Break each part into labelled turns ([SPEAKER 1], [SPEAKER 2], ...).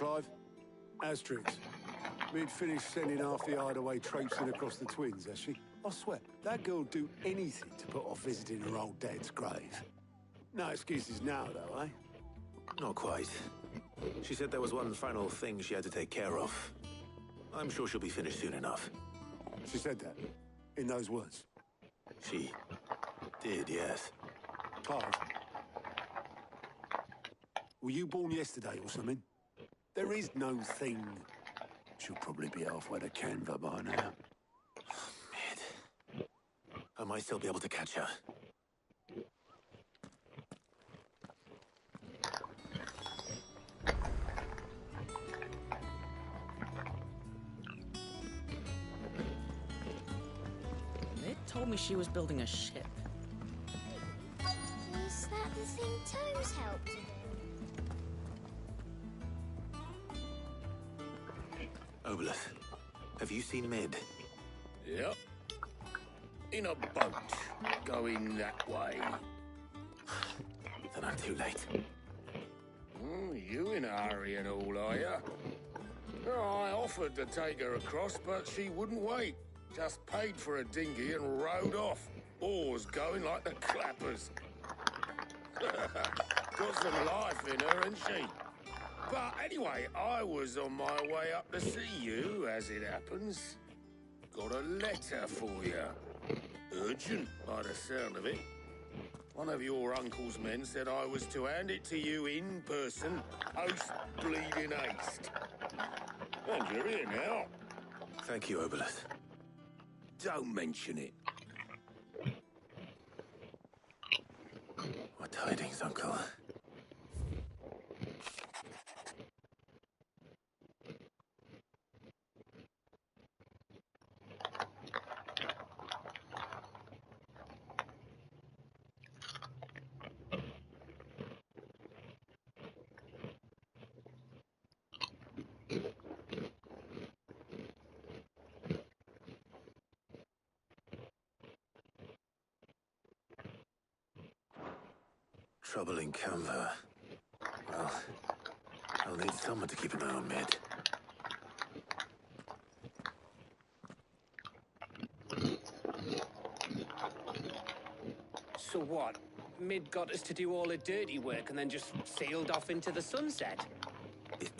[SPEAKER 1] Clive. Asterix. We'd finished sending half the hideaway traipsing across the twins, has she? I swear, that girl'd do anything to put off visiting her old dad's grave. No excuses now, though, eh?
[SPEAKER 2] Not quite. She said there was one final thing she had to take care of. I'm sure she'll be finished soon enough.
[SPEAKER 1] She said that? In those words?
[SPEAKER 2] She did, yes.
[SPEAKER 1] Clive, were you born yesterday or something? There is no thing. She'll probably be halfway to Canva by now.
[SPEAKER 2] Mid. I might still be able to catch her.
[SPEAKER 3] They told me she was building a ship.
[SPEAKER 4] Is that the thing Toes helped to do?
[SPEAKER 2] Ooooooh, have you seen Mid?
[SPEAKER 5] Yep. In a boat, going that way.
[SPEAKER 2] Then I'm too late.
[SPEAKER 5] You in a hurry and all, are you? I offered to take her across, but she wouldn't wait. Just paid for a dinghy and rowed off. Oars going like the clappers. Got some life in her, ain't she? But anyway, I was on my way up to see you, as it happens. Got a letter for you. Urgent, by the sound of it. One of your uncle's men said I was to hand it to you in person, post-bleeding haste. And you're here now.
[SPEAKER 2] Thank you, Ooooooh.
[SPEAKER 5] Don't mention it.
[SPEAKER 2] What tidings, Uncle? Trouble in Canva. Well, I'll need someone to keep an eye on Mid.
[SPEAKER 6] So what? Mid got us to do all the dirty work and then just sailed off into the sunset?
[SPEAKER 2] It,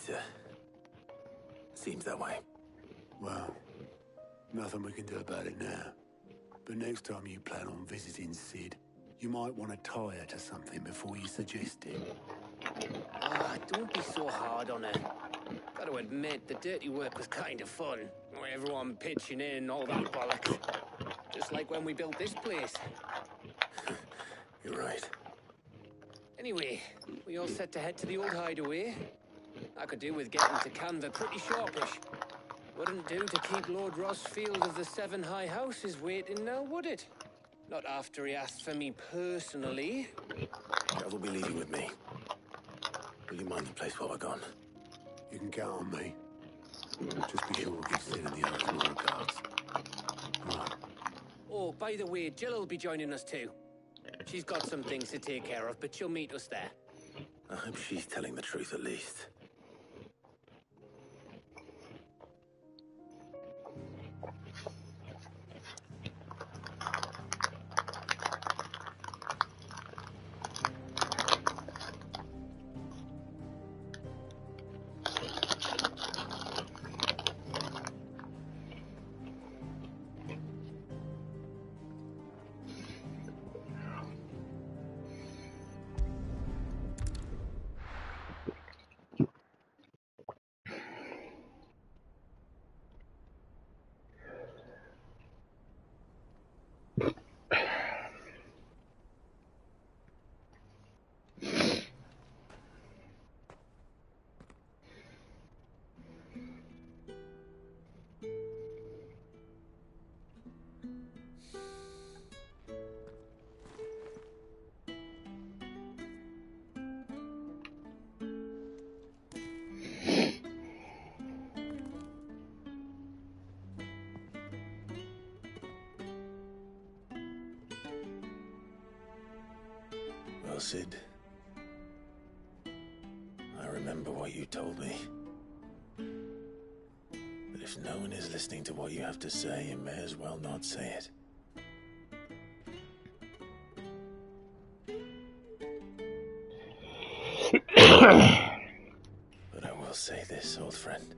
[SPEAKER 2] seems that way.
[SPEAKER 1] Well, nothing we can do about it now. But next time you plan on visiting Sid, you might want to tie her to something before you suggest it.
[SPEAKER 6] Ah, don't be so hard on her. Got to admit, the dirty work was kind of fun. Everyone pitching in, all that bollocks. Just like when we built this place.
[SPEAKER 2] You're right.
[SPEAKER 6] Anyway, we all set to head to the old hideaway. I could do with getting to Canva pretty sharpish. Wouldn't do to keep Lord Rossfield of the Seven High Houses waiting now, would it? Not after he asked for me personally.
[SPEAKER 2] Gav will be leaving with me. Will you mind the place while we're gone?
[SPEAKER 1] You can count on me. Just be sure to give Sid and the others my regards. Right.
[SPEAKER 6] Oh, by the way, Jill will be joining us too. She's got some things to take care of, but she'll meet us there.
[SPEAKER 2] I hope she's telling the truth at least. Well, Sid, I remember what you told me. if no one is listening to what you have to say, you may as well not say it. But I will say this, old friend.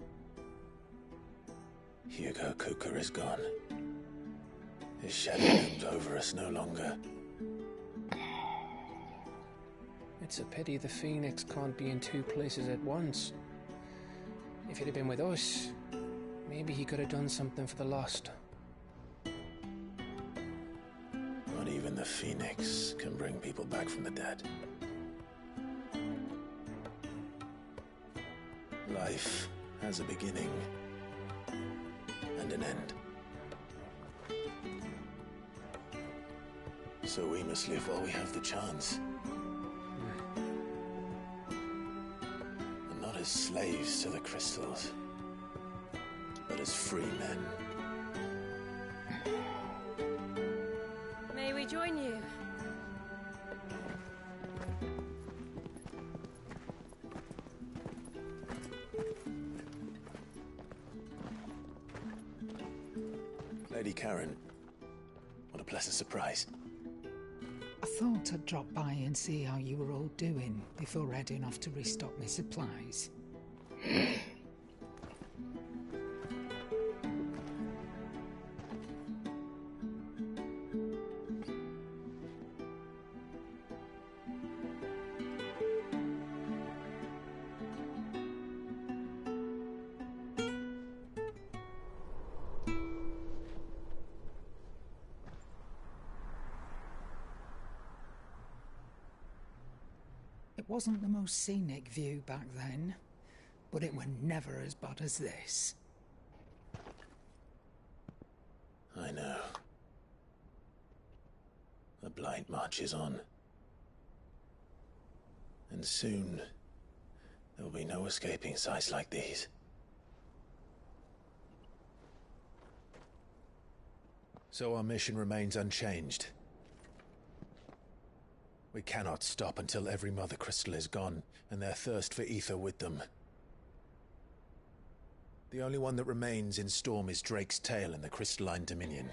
[SPEAKER 2] Hugo Cooker is gone. His shadow looms over us no longer.
[SPEAKER 6] It's a pity the Phoenix can't be in two places at once. If he'd have been with us, maybe he could have done something for the lost.
[SPEAKER 2] Not even the Phoenix can bring people back from the dead. Life has a beginning and an end. So we must live while we have the chance. And not as slaves to the crystals, but as free men.
[SPEAKER 7] May we join you?
[SPEAKER 2] Lady Karen, what a pleasant surprise.
[SPEAKER 8] I thought I'd drop by and see how you were all doing before heading off to restock my supplies. It wasn't the most scenic view back then, but it were never as bad as this.
[SPEAKER 2] I know. The Blight marches on. And soon, there will be no escaping sights like these. So our mission remains unchanged. We cannot stop until every Mother Crystal is gone, and their thirst for ether with them. The only one that remains in Storm is Drake's Tail in the Crystalline Dominion.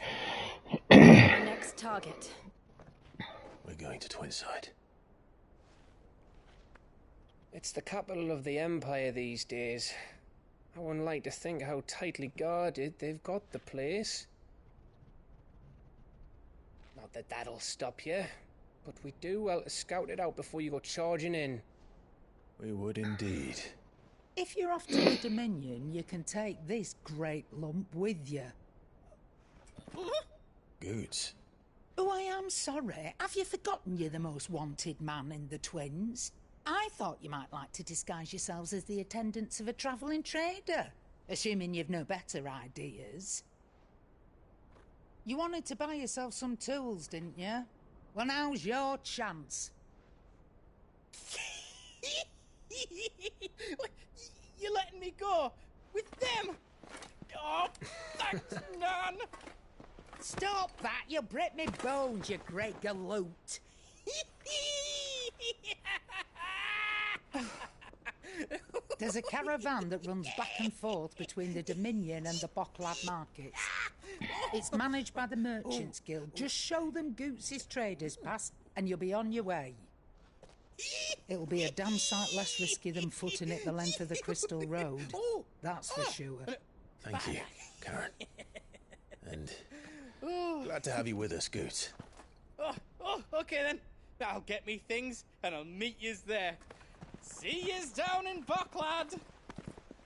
[SPEAKER 7] Our next target.
[SPEAKER 2] We're going to Twinside.
[SPEAKER 6] It's the capital of the Empire these days. I wouldn't like to think how tightly guarded they've got the place. Not that that'll stop you, but we do well to scout it out before you go charging in.
[SPEAKER 2] We would indeed.
[SPEAKER 8] If you're off to the Dominion, you can take this great lump with you.
[SPEAKER 2] Goods.
[SPEAKER 8] Oh, I am sorry. Have you forgotten you're the most wanted man in the Twins? I thought you might like to disguise yourselves as the attendants of a travelling trader, assuming you've no better ideas. You wanted to buy yourself some tools, didn't you? Well, now's your chance.
[SPEAKER 9] You're letting me go with them? Oh, thanks, Nan.
[SPEAKER 8] Stop that! You'll break me bones, you great galoot. There's a caravan that runs back and forth between the Dominion and the Bocklad markets. It's managed by the Merchants Guild. Just show them Goots' traders pass and you'll be on your way. It'll be a damn sight less risky than footing it the length of the Crystal Road. That's for sure.
[SPEAKER 2] Thank you, Karen. And glad to have you with us, Goots.
[SPEAKER 9] Okay then. I'll get me things and I'll meet yous there. See yous down in Bocklad.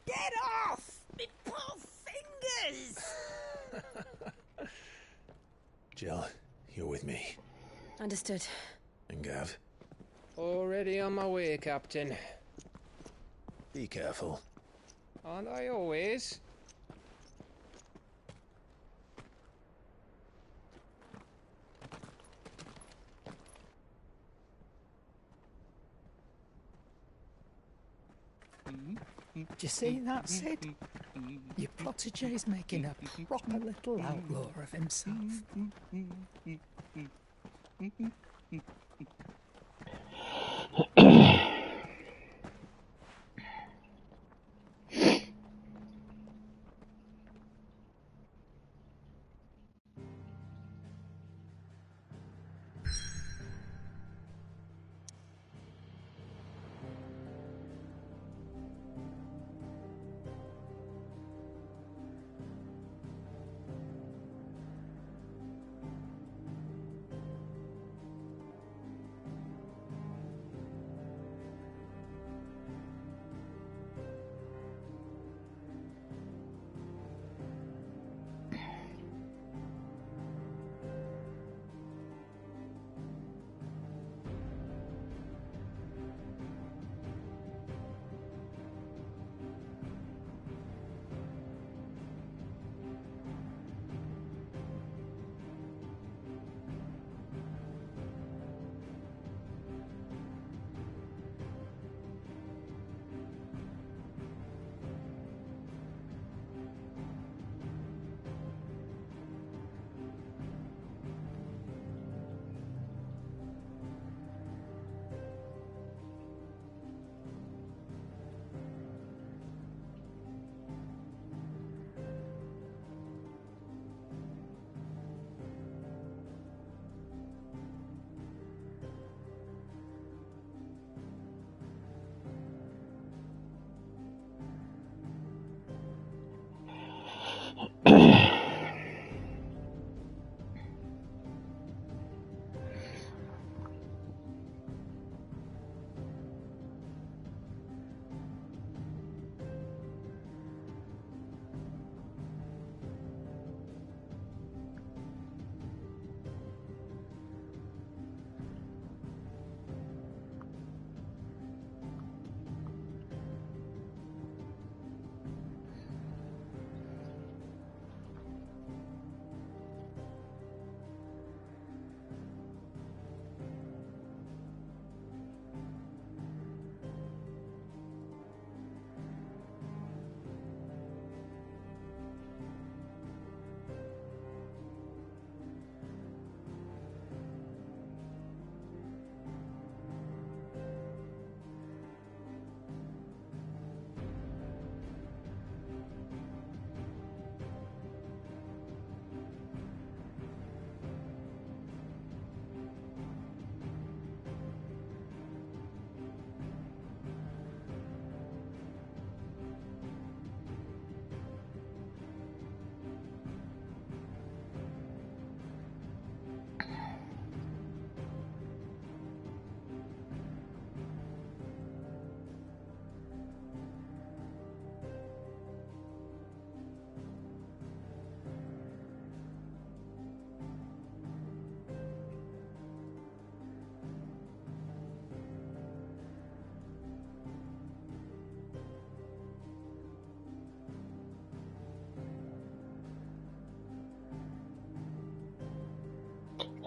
[SPEAKER 8] Get off! Me poor fingers!
[SPEAKER 2] Jill, you're with me.
[SPEAKER 7] Understood.
[SPEAKER 2] And Gav,
[SPEAKER 6] Already on my way, Captain.
[SPEAKER 2] be careful.
[SPEAKER 6] Aren't I always?
[SPEAKER 8] Do you see that, Sid? Your protege's making a proper little outlaw of himself.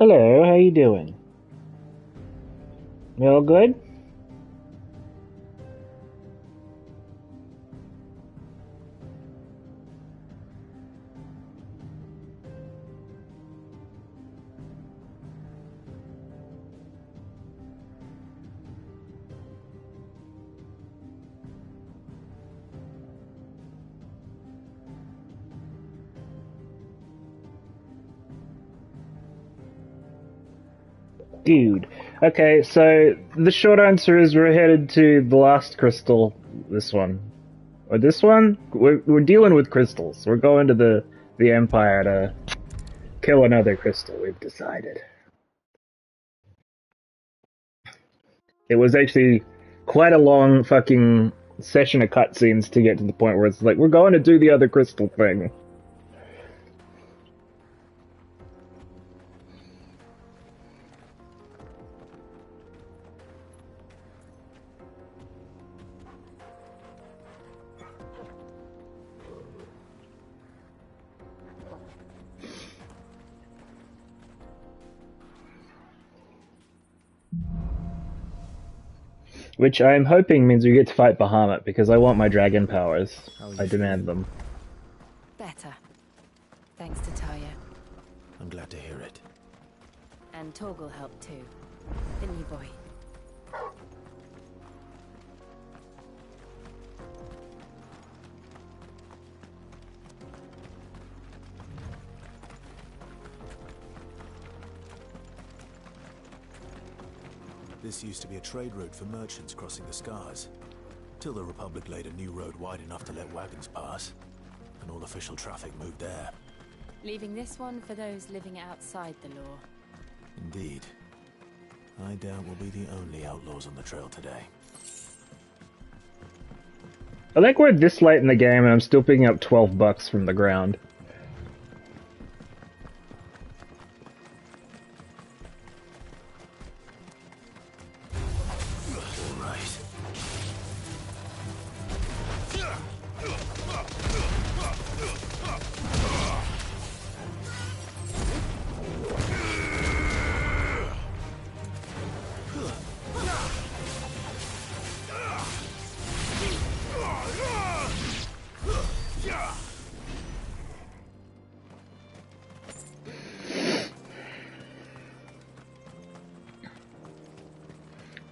[SPEAKER 10] Hello, how you doing? You all good? Dude. Okay, so the short answer is we're headed to the last crystal. This one. Or this one? We're dealing with crystals. We're going to the Empire to kill another crystal, we've decided. It was actually quite a long fucking session of cutscenes to get to the point where it's like, we're going to do the other crystal thing. Which I'm hoping means we get to fight Bahamut, because I want my dragon powers. I demand them.
[SPEAKER 7] Better. Thanks to Taya.
[SPEAKER 2] I'm glad to hear it.
[SPEAKER 7] And Torgal helped too. Didn't you, boy?
[SPEAKER 2] This used to be a trade route for merchants crossing the Scars, till the Republic laid a new road wide enough to let wagons pass, and all official traffic moved there.
[SPEAKER 7] Leaving this one for those living outside the law.
[SPEAKER 2] Indeed. I doubt we'll be the only outlaws on the trail today.
[SPEAKER 10] I think we're this late in the game and I'm still picking up $12 from the ground.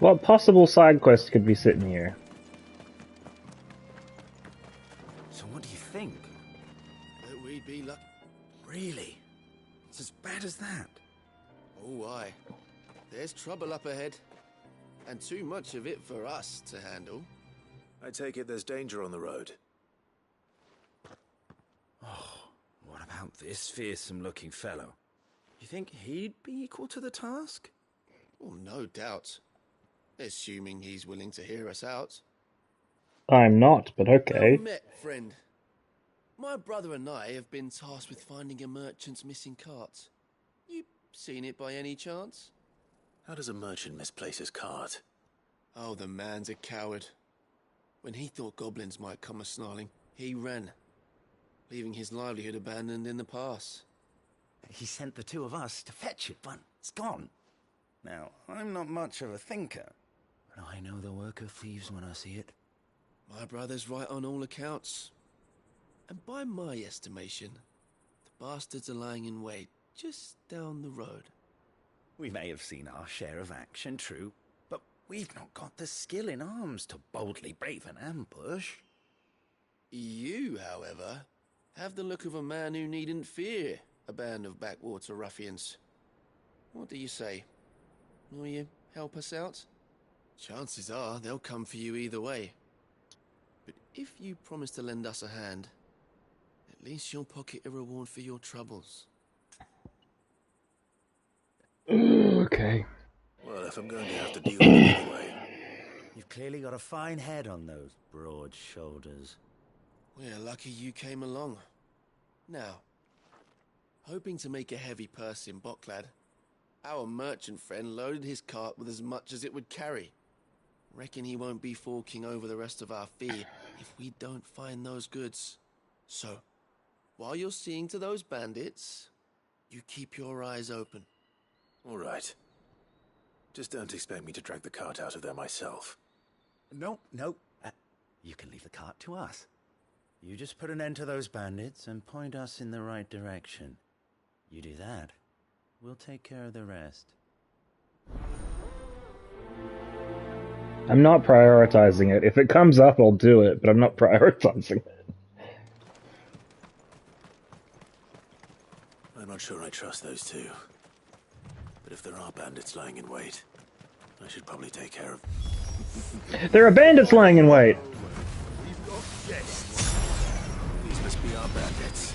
[SPEAKER 10] What possible side quest could be sitting here?
[SPEAKER 11] So what do you think?
[SPEAKER 12] That we'd be lucky.
[SPEAKER 11] Really? It's as bad as that?
[SPEAKER 12] Oh, aye. There's trouble up ahead. And too much of it for us to handle.
[SPEAKER 2] I take it there's danger on the road.
[SPEAKER 11] Oh, what about this fearsome-looking fellow? You think he'd be equal to the task?
[SPEAKER 12] Oh, no doubt. Assuming he's willing to hear us out.
[SPEAKER 10] I'm not, but okay.
[SPEAKER 12] Well met, friend. My brother and I have been tasked with finding a merchant's missing cart. You seen it by any chance?
[SPEAKER 2] How does a merchant misplace his cart?
[SPEAKER 12] Oh, the man's a coward. When he thought goblins might come a-snarling, he ran, leaving his livelihood abandoned in the pass.
[SPEAKER 11] He sent the two of us to fetch it, but it's gone. Now, I'm not much of a thinker, but I know the work of thieves when I see it.
[SPEAKER 12] My brother's right on all accounts. And by my estimation, the bastards are lying in wait just down the road.
[SPEAKER 11] We may have seen our share of action, true, but we've not got the skill in arms to boldly brave an ambush.
[SPEAKER 12] You, however, have the look of a man who needn't fear a band of backwater ruffians. What do you say? Will you help us out? Chances are they'll come for you either way. But if you promise to lend us a hand, at least you'll pocket a reward for your troubles.
[SPEAKER 10] Okay.
[SPEAKER 2] Well, if I'm going to have to deal with it anyway.
[SPEAKER 11] You've clearly got a fine head on those broad shoulders.
[SPEAKER 12] We're lucky you came along. Now, hoping to make a heavy purse in Boklad, our merchant friend loaded his cart with as much as it would carry. Reckon he won't be forking over the rest of our fee if we don't find those goods. So, while you're seeing to those bandits, you keep your eyes open.
[SPEAKER 2] All right. Just don't expect me to drag the cart out of there myself.
[SPEAKER 11] No. You can leave the cart to us. You just put an end to those bandits and point us in the right direction. You do that, we'll take care of the rest.
[SPEAKER 10] I'm not prioritizing it. If it comes up, I'll do it, but I'm not prioritizing it.
[SPEAKER 2] I'm not sure I trust those two. But if there are bandits lying in wait, I should probably take care of...
[SPEAKER 10] There are bandits lying in wait!
[SPEAKER 2] We've got guests. These must be our bandits.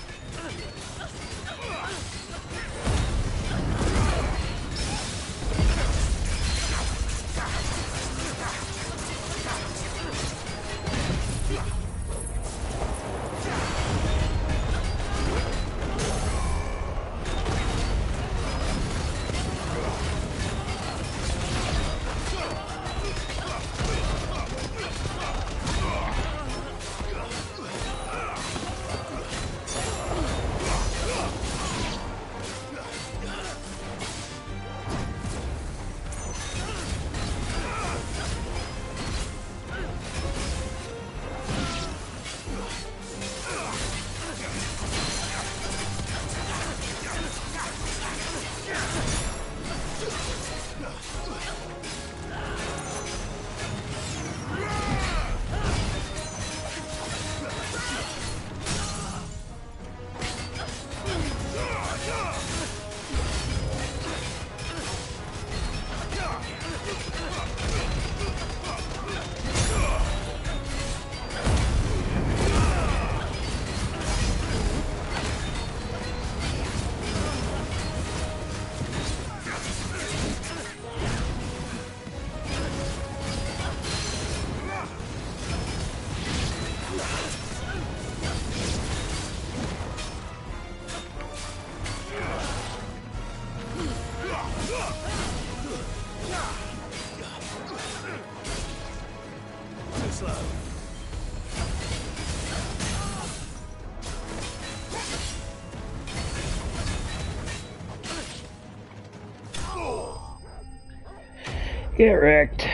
[SPEAKER 10] Get wrecked.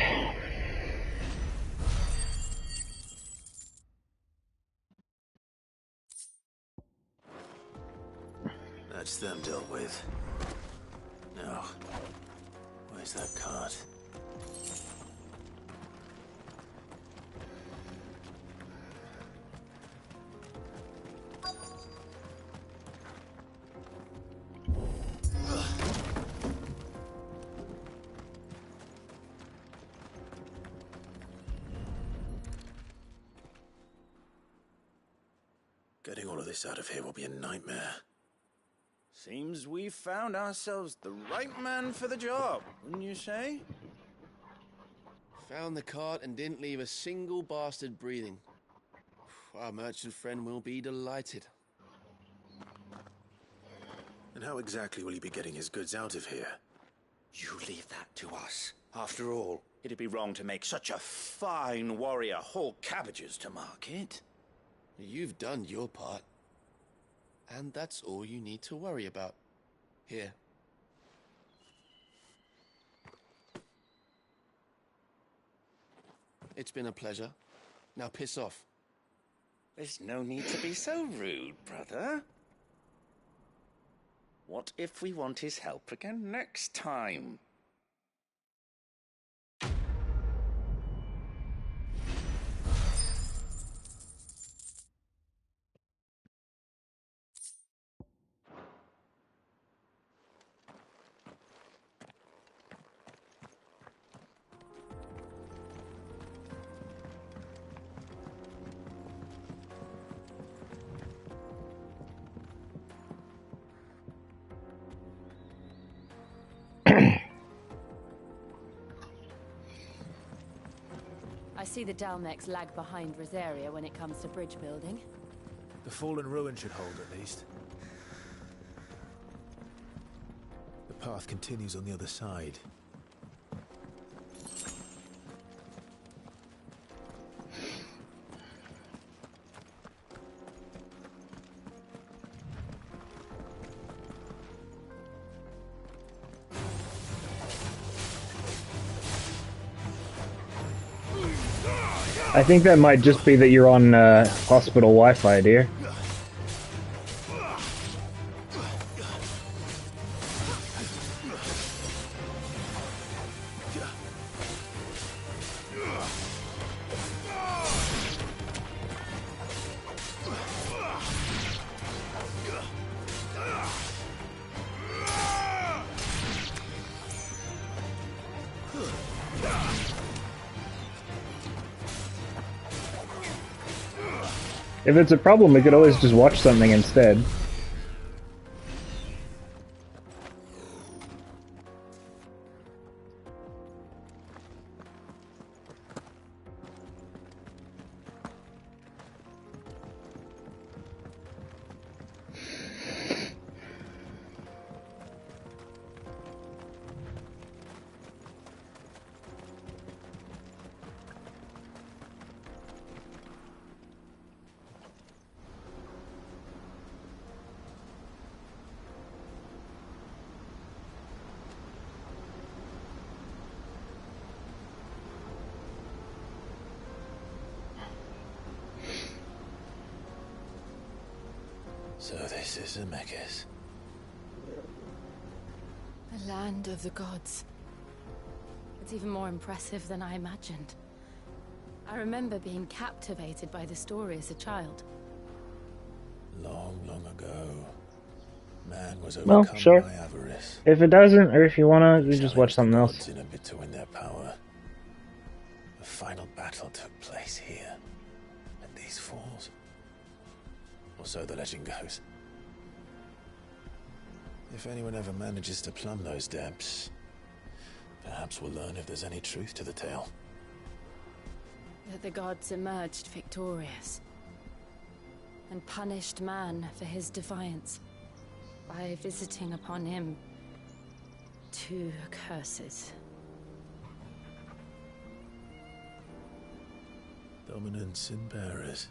[SPEAKER 2] That's them dealt with. Now, where's that cart? Getting all of this out of here will be a nightmare.
[SPEAKER 11] Seems we've found ourselves the right man for the job, wouldn't you say?
[SPEAKER 12] Found the cart and didn't leave a single bastard breathing. Our merchant friend will be delighted.
[SPEAKER 2] And how exactly will he be getting his goods out of here?
[SPEAKER 11] You leave that to us. After all, it'd be wrong to make such a fine warrior haul cabbages to market.
[SPEAKER 12] You've done your part. And that's all you need to worry about. Here. It's been a pleasure. Now piss off.
[SPEAKER 11] There's no need to be so rude, brother. What if we want his help again next time?
[SPEAKER 7] I see the Dalmex lag behind Rosaria when it comes to bridge building.
[SPEAKER 2] The fallen ruin should hold, at least. The path continues on the other side.
[SPEAKER 10] I think that might just be that you're on hospital Wi-Fi, dear. If it's a problem, we could always just watch something instead.
[SPEAKER 2] So this is Zemeckis.
[SPEAKER 7] The land of the gods. It's even more impressive than I imagined. I remember being captivated by the story as a child.
[SPEAKER 2] Long, long ago, man was
[SPEAKER 10] Well,
[SPEAKER 2] overcome
[SPEAKER 10] sure.
[SPEAKER 2] by avarice.
[SPEAKER 10] If it doesn't, or if you wanna, we just watch something else.
[SPEAKER 2] In a bid to win their power. The final battle took place here, at these falls. Or so the legend goes. If anyone ever manages to plumb those depths, perhaps we'll learn if there's any truth to the tale.
[SPEAKER 7] That the gods emerged victorious and punished man for his defiance by visiting upon him 2 curses.
[SPEAKER 2] Dominance and bearers.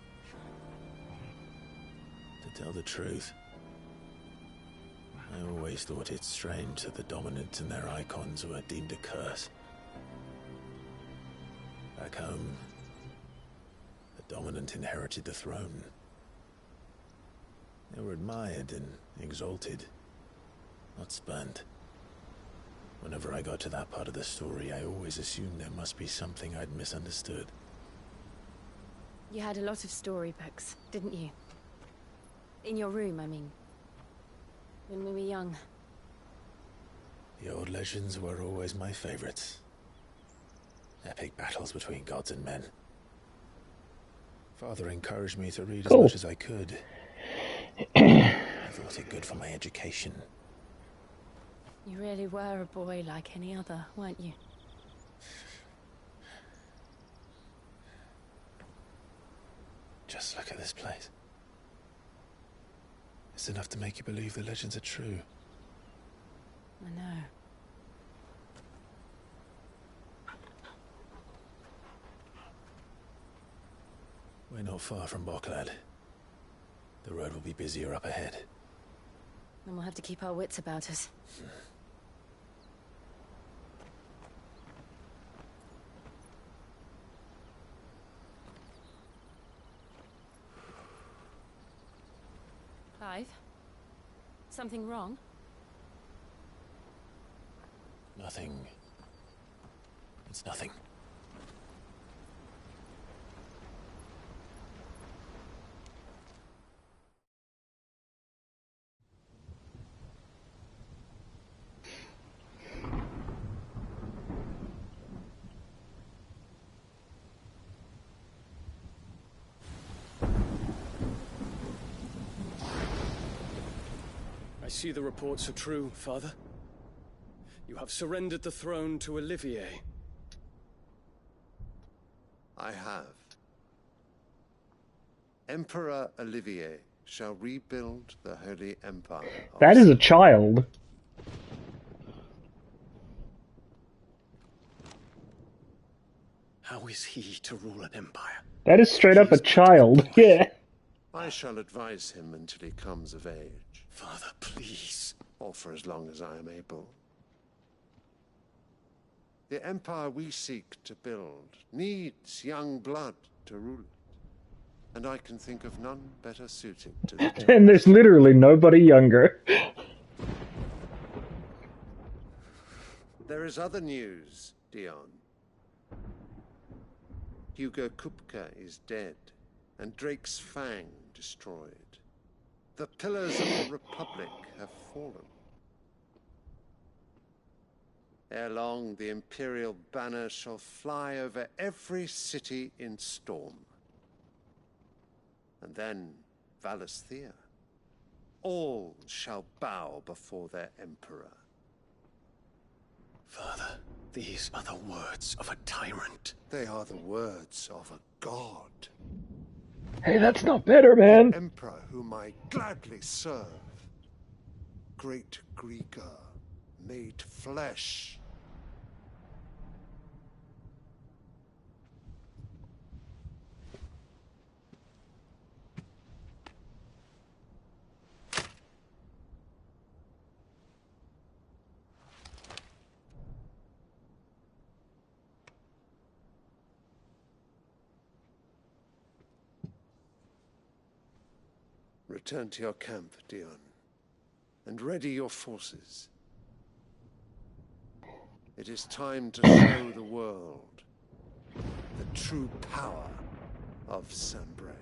[SPEAKER 2] To tell the truth, I always thought it strange that the dominants and their icons were deemed a curse. Back home, the dominant inherited the throne. They were admired and exalted, not spurned. Whenever I got to that part of the story, I always assumed there must be something I'd misunderstood.
[SPEAKER 7] You had a lot of storybooks, didn't you? In your room, I mean. When we were young.
[SPEAKER 2] The old legends were always my favorites. Epic battles between gods and men. Father encouraged me to read as much as I could. I thought it good for my education.
[SPEAKER 7] You really were a boy like any other, weren't you?
[SPEAKER 2] Just look at this place. It's enough to make you believe the legends are true.
[SPEAKER 7] I know.
[SPEAKER 2] We're not far from Boklad. The road will be busier up ahead.
[SPEAKER 7] Then we'll have to keep our wits about us. Clive? Something wrong?
[SPEAKER 2] Nothing. It's nothing.
[SPEAKER 13] I see the reports are true, Father. You have surrendered the throne to Olivier.
[SPEAKER 1] I have. Emperor Olivier shall rebuild the Holy Empire.
[SPEAKER 10] That is a child.
[SPEAKER 13] How is he to rule an empire?
[SPEAKER 10] That is straight up a child. Yeah.
[SPEAKER 1] I shall advise him until he comes of age.
[SPEAKER 13] Father, please.
[SPEAKER 1] Or for as long as I am able. The empire we seek to build needs young blood
[SPEAKER 14] to rule it, and I can think of none better suited to the task.
[SPEAKER 10] And there's literally nobody younger.
[SPEAKER 14] There is other news, Dion. Hugo Kupka is dead, and Drake's Fang destroyed. The pillars of the Republic have fallen. Ere long, the Imperial banner shall fly over every city in Storm. And then Valisthea. All shall bow before their Emperor.
[SPEAKER 13] Father, these are the words of a tyrant.
[SPEAKER 14] They are the words of a god.
[SPEAKER 10] Hey, that's not better, man.
[SPEAKER 14] The Emperor whom I gladly serve. Great Greeker, made flesh. Return to your camp, Dion, and ready your forces. It is time to show the world the true power of Sanbreque.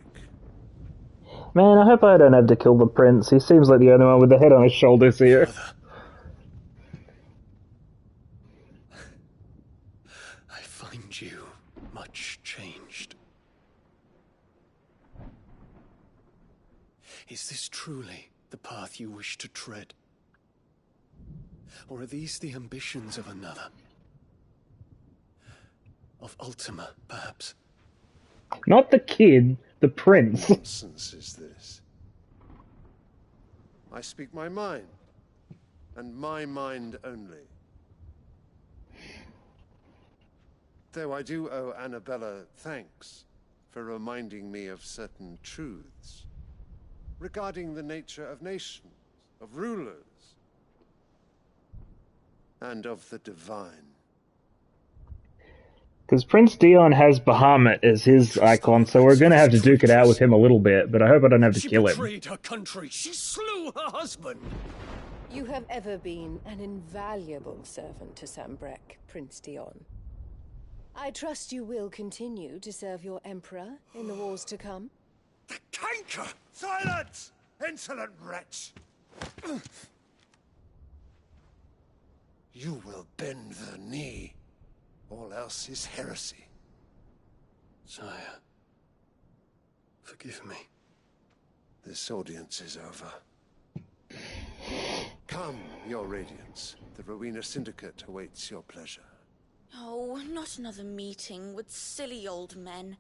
[SPEAKER 10] Man, I hope I don't have to kill the prince. He seems like the only one with the head on his shoulders here.
[SPEAKER 13] Father. I find you much changed. Is this truly the path you wish to tread? Or are these the ambitions of another? Of Ultima, perhaps?
[SPEAKER 10] Not the kid, the prince.
[SPEAKER 14] What nonsense is this? I speak my mind, and my mind only. Though I do owe Annabella thanks for reminding me of certain truths regarding the nature of nations, of rulers, and of the divine.
[SPEAKER 10] Because Prince Dion has Bahamut as his icon, so we're going to have to duke it out with him a little bit, but I hope I don't have to kill him.
[SPEAKER 13] She betrayed her country. She slew her husband.
[SPEAKER 15] You have ever been an invaluable servant to Sanbreque, Prince Dion. I trust you will continue to serve your Emperor in the wars to come.
[SPEAKER 14] The canker! Silence! Insolent wretch! You will bend the knee. All else is heresy.
[SPEAKER 13] Sire, forgive me.
[SPEAKER 14] This audience is over. Come, your Radiance. The Rowena Syndicate awaits your pleasure.
[SPEAKER 3] Oh, not another meeting with silly old men.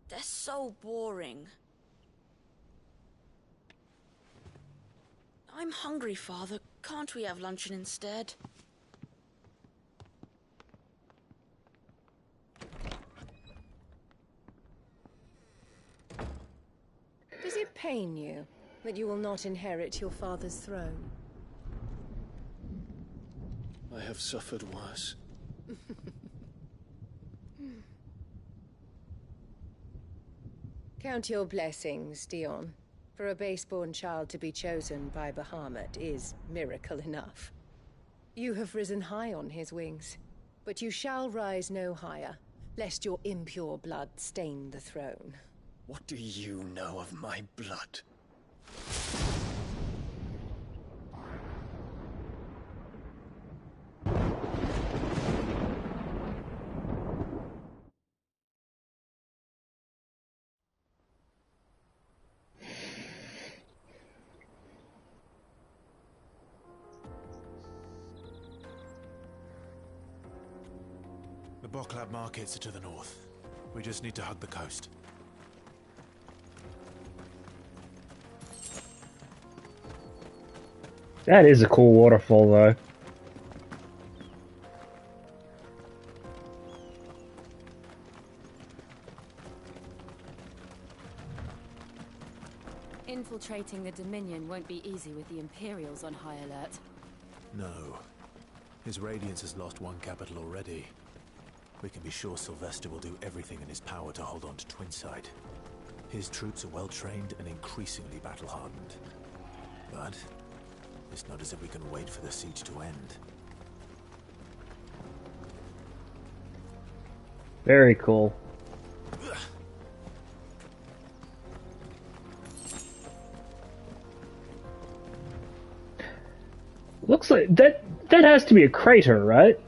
[SPEAKER 3] They're so boring. I'm hungry, Father. Can't we have luncheon instead?
[SPEAKER 15] Does it pain you that you will not inherit your father's throne?
[SPEAKER 13] I have suffered worse.
[SPEAKER 15] Count your blessings, Dion. For a base-born child to be chosen by Bahamut is miracle enough. You have risen high on his wings, but you shall rise no higher, lest your impure blood stain the throne.
[SPEAKER 13] What do you know of my blood?
[SPEAKER 2] The Boklab markets are to the north. We just need to hug the coast.
[SPEAKER 10] That is a cool waterfall, though.
[SPEAKER 7] Infiltrating the Dominion won't be easy with the Imperials on high alert.
[SPEAKER 2] No. His Radiance has lost one capital already. we can be sure Sylvester will do everything in his power to hold on to Twinside. His troops are well trained and increasingly battle-hardened. But it's not as if we can wait for the siege to end.
[SPEAKER 10] Very cool. Looks like that has to be a crater, right?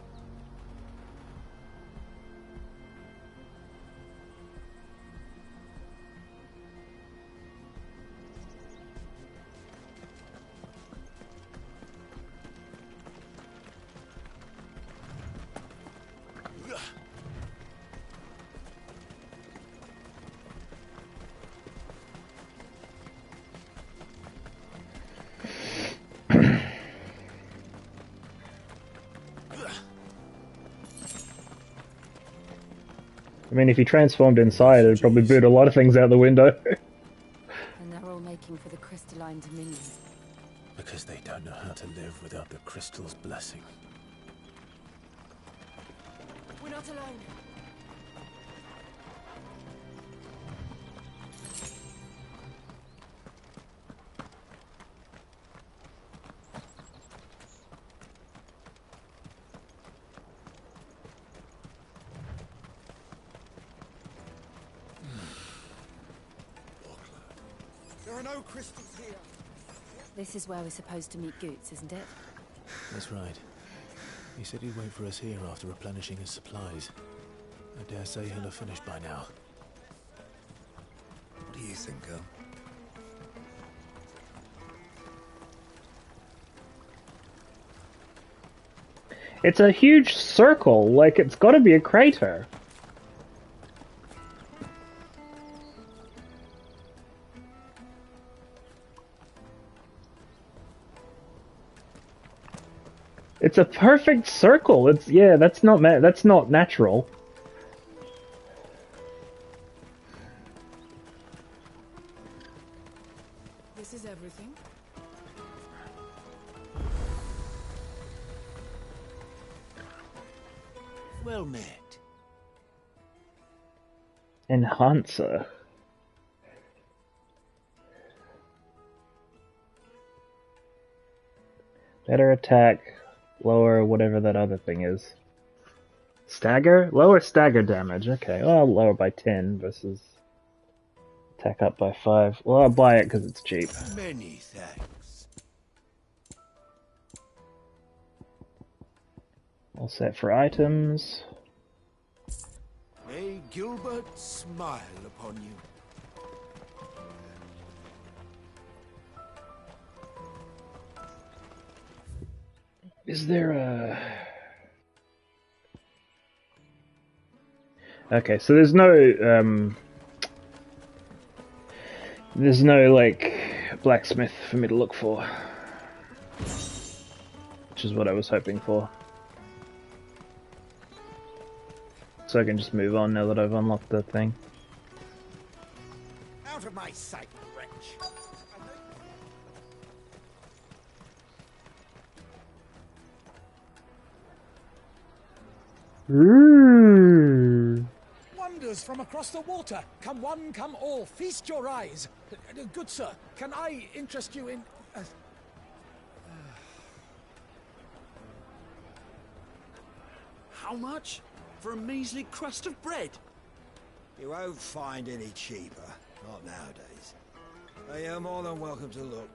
[SPEAKER 10] I mean, if he transformed inside, it'd probably boot a lot of things out the window.
[SPEAKER 7] And they're all making for the crystalline dominion.
[SPEAKER 2] Because they don't know how to live without the crystal's blessing.
[SPEAKER 7] We're not alone.
[SPEAKER 1] There are no crystals here.
[SPEAKER 7] This is where we're supposed to meet Goots, isn't it?
[SPEAKER 2] That's right. He said he'd wait for us here after replenishing his supplies. I dare say he'll have finished by now.
[SPEAKER 16] What do you think, girl?
[SPEAKER 10] It's a huge circle, like it's gotta be a crater. It's a perfect circle. It's that's not natural.
[SPEAKER 7] This is everything.
[SPEAKER 16] Well met.
[SPEAKER 10] Enhancer. Better attack, lower whatever that other thing is. Stagger? Lower stagger damage. Okay, well, I'll lower by 10 versus attack up by 5. Well, I'll buy it because it's cheap.
[SPEAKER 16] Many thanks.
[SPEAKER 10] All set for items.
[SPEAKER 16] May Gilbert smile upon you.
[SPEAKER 10] Is there a... Okay, so there's no, like, blacksmith for me to look for. Which is what I was hoping for. So I can just move on now that I've unlocked the thing.
[SPEAKER 16] Out of my sight, wretch.
[SPEAKER 10] Ooh.
[SPEAKER 17] Wonders from across the water. Come one, come all. Feast your eyes. Good sir, can I interest you in...
[SPEAKER 16] How much? For a measly crust of bread? You won't find any cheaper. Not nowadays. But you're more than welcome to look.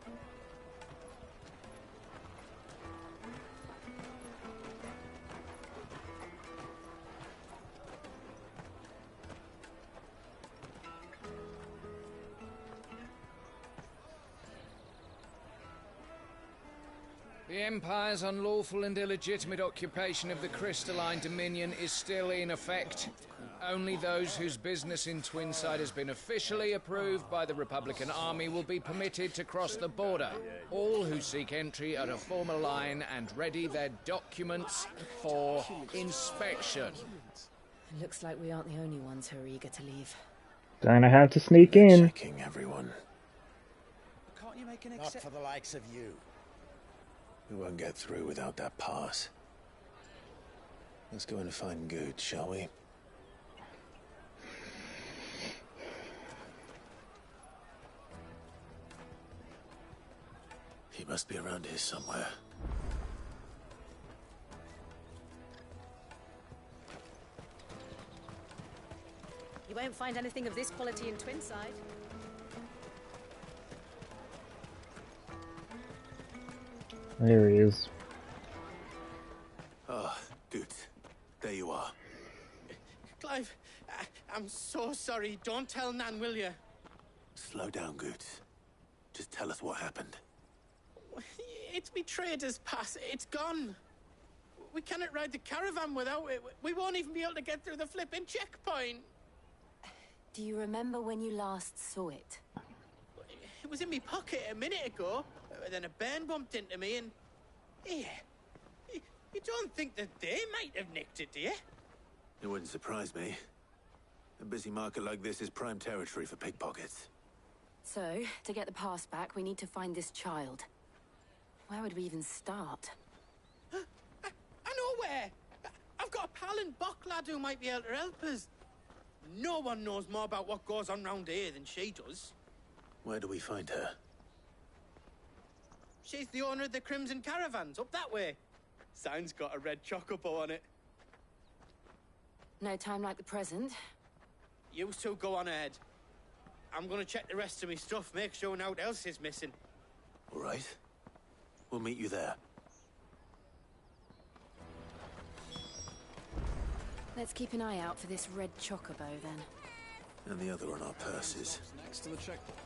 [SPEAKER 18] The Empire's unlawful and illegitimate occupation of the crystalline dominion is still in effect. Only those whose business in Twinside has been officially approved by the Republican Army will be permitted to cross the border. All who seek entry are to form a line and ready their documents for inspection.
[SPEAKER 7] It looks like we aren't the only ones who are eager to leave.
[SPEAKER 10] Don't know how to sneak in.
[SPEAKER 2] Checking everyone.
[SPEAKER 16] Can't you make an exception? Not for the likes of you.
[SPEAKER 2] We won't get through without that pass. Let's go and find Good, shall we? He must be around here somewhere.
[SPEAKER 19] You won't find anything of this quality in Twinside.
[SPEAKER 10] There he is.
[SPEAKER 2] Ah, Good. There you are.
[SPEAKER 9] Clive, I'm so sorry. Don't tell Nan, will you?
[SPEAKER 2] Slow down, Good. Just tell us what happened.
[SPEAKER 9] It's me trader's pass. It's gone. We cannot ride the caravan without it. We won't even be able to get through the flipping checkpoint.
[SPEAKER 7] Do you remember when you last saw it?
[SPEAKER 9] It was in my pocket a minute ago. Then a bairn bumped into me and... Yeah. You don't think that they might have nicked it, do you?
[SPEAKER 2] It wouldn't surprise me. A busy market like this is prime territory for pickpockets.
[SPEAKER 7] So, to get the pass back, we need to find this child. Where would we even start?
[SPEAKER 9] I know where! I've got a pal in Bock lad who might be able to help us. No one knows more about what goes on round here than she does.
[SPEAKER 2] Where do we find her?
[SPEAKER 9] She's the owner of the Crimson Caravans, up that way. Sign's got a red chocobo on it.
[SPEAKER 7] No time like the present.
[SPEAKER 9] You two go on ahead. I'm gonna check the rest of my stuff, make sure naught else is missing.
[SPEAKER 2] All right. We'll meet you there.
[SPEAKER 7] Let's keep an eye out for this red chocobo, then.
[SPEAKER 2] And the other on our purses.
[SPEAKER 13] Next to the checkpoint.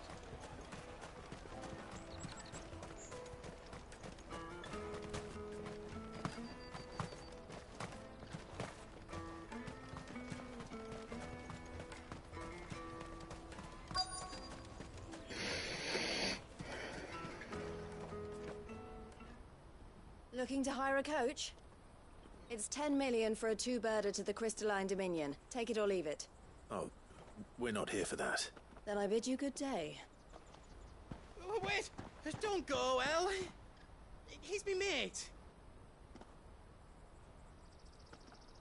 [SPEAKER 15] Looking to hire a coach? It's 10 million for a two-birder to the Crystalline Dominion. Take it or leave it.
[SPEAKER 2] Oh, we're not here for that.
[SPEAKER 15] Then I bid you good day.
[SPEAKER 9] Oh, wait! Don't go, El. He's me mate.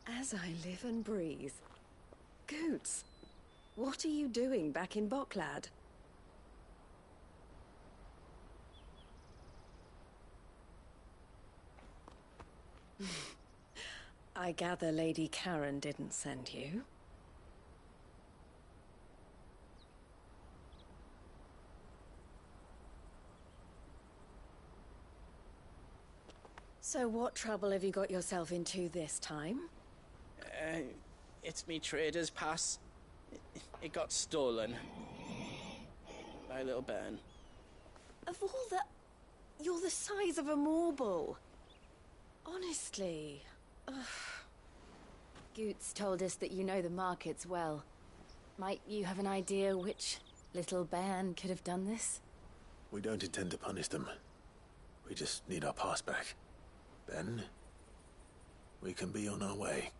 [SPEAKER 15] As I live and breathe. Goots, what are you doing back in Bocklad? I gather Lady Karen didn't send you. So what trouble have you got yourself into this time?
[SPEAKER 9] It's me trader's pass. It got stolen. By a little bairn.
[SPEAKER 15] Of all the... You're the size of a marble. Honestly. Ugh.
[SPEAKER 7] Goots told us that you know the markets well. Might you have an idea which little bairn could have done this?
[SPEAKER 2] We don't intend to punish them. We just need our pass back. Then, we can be on our way.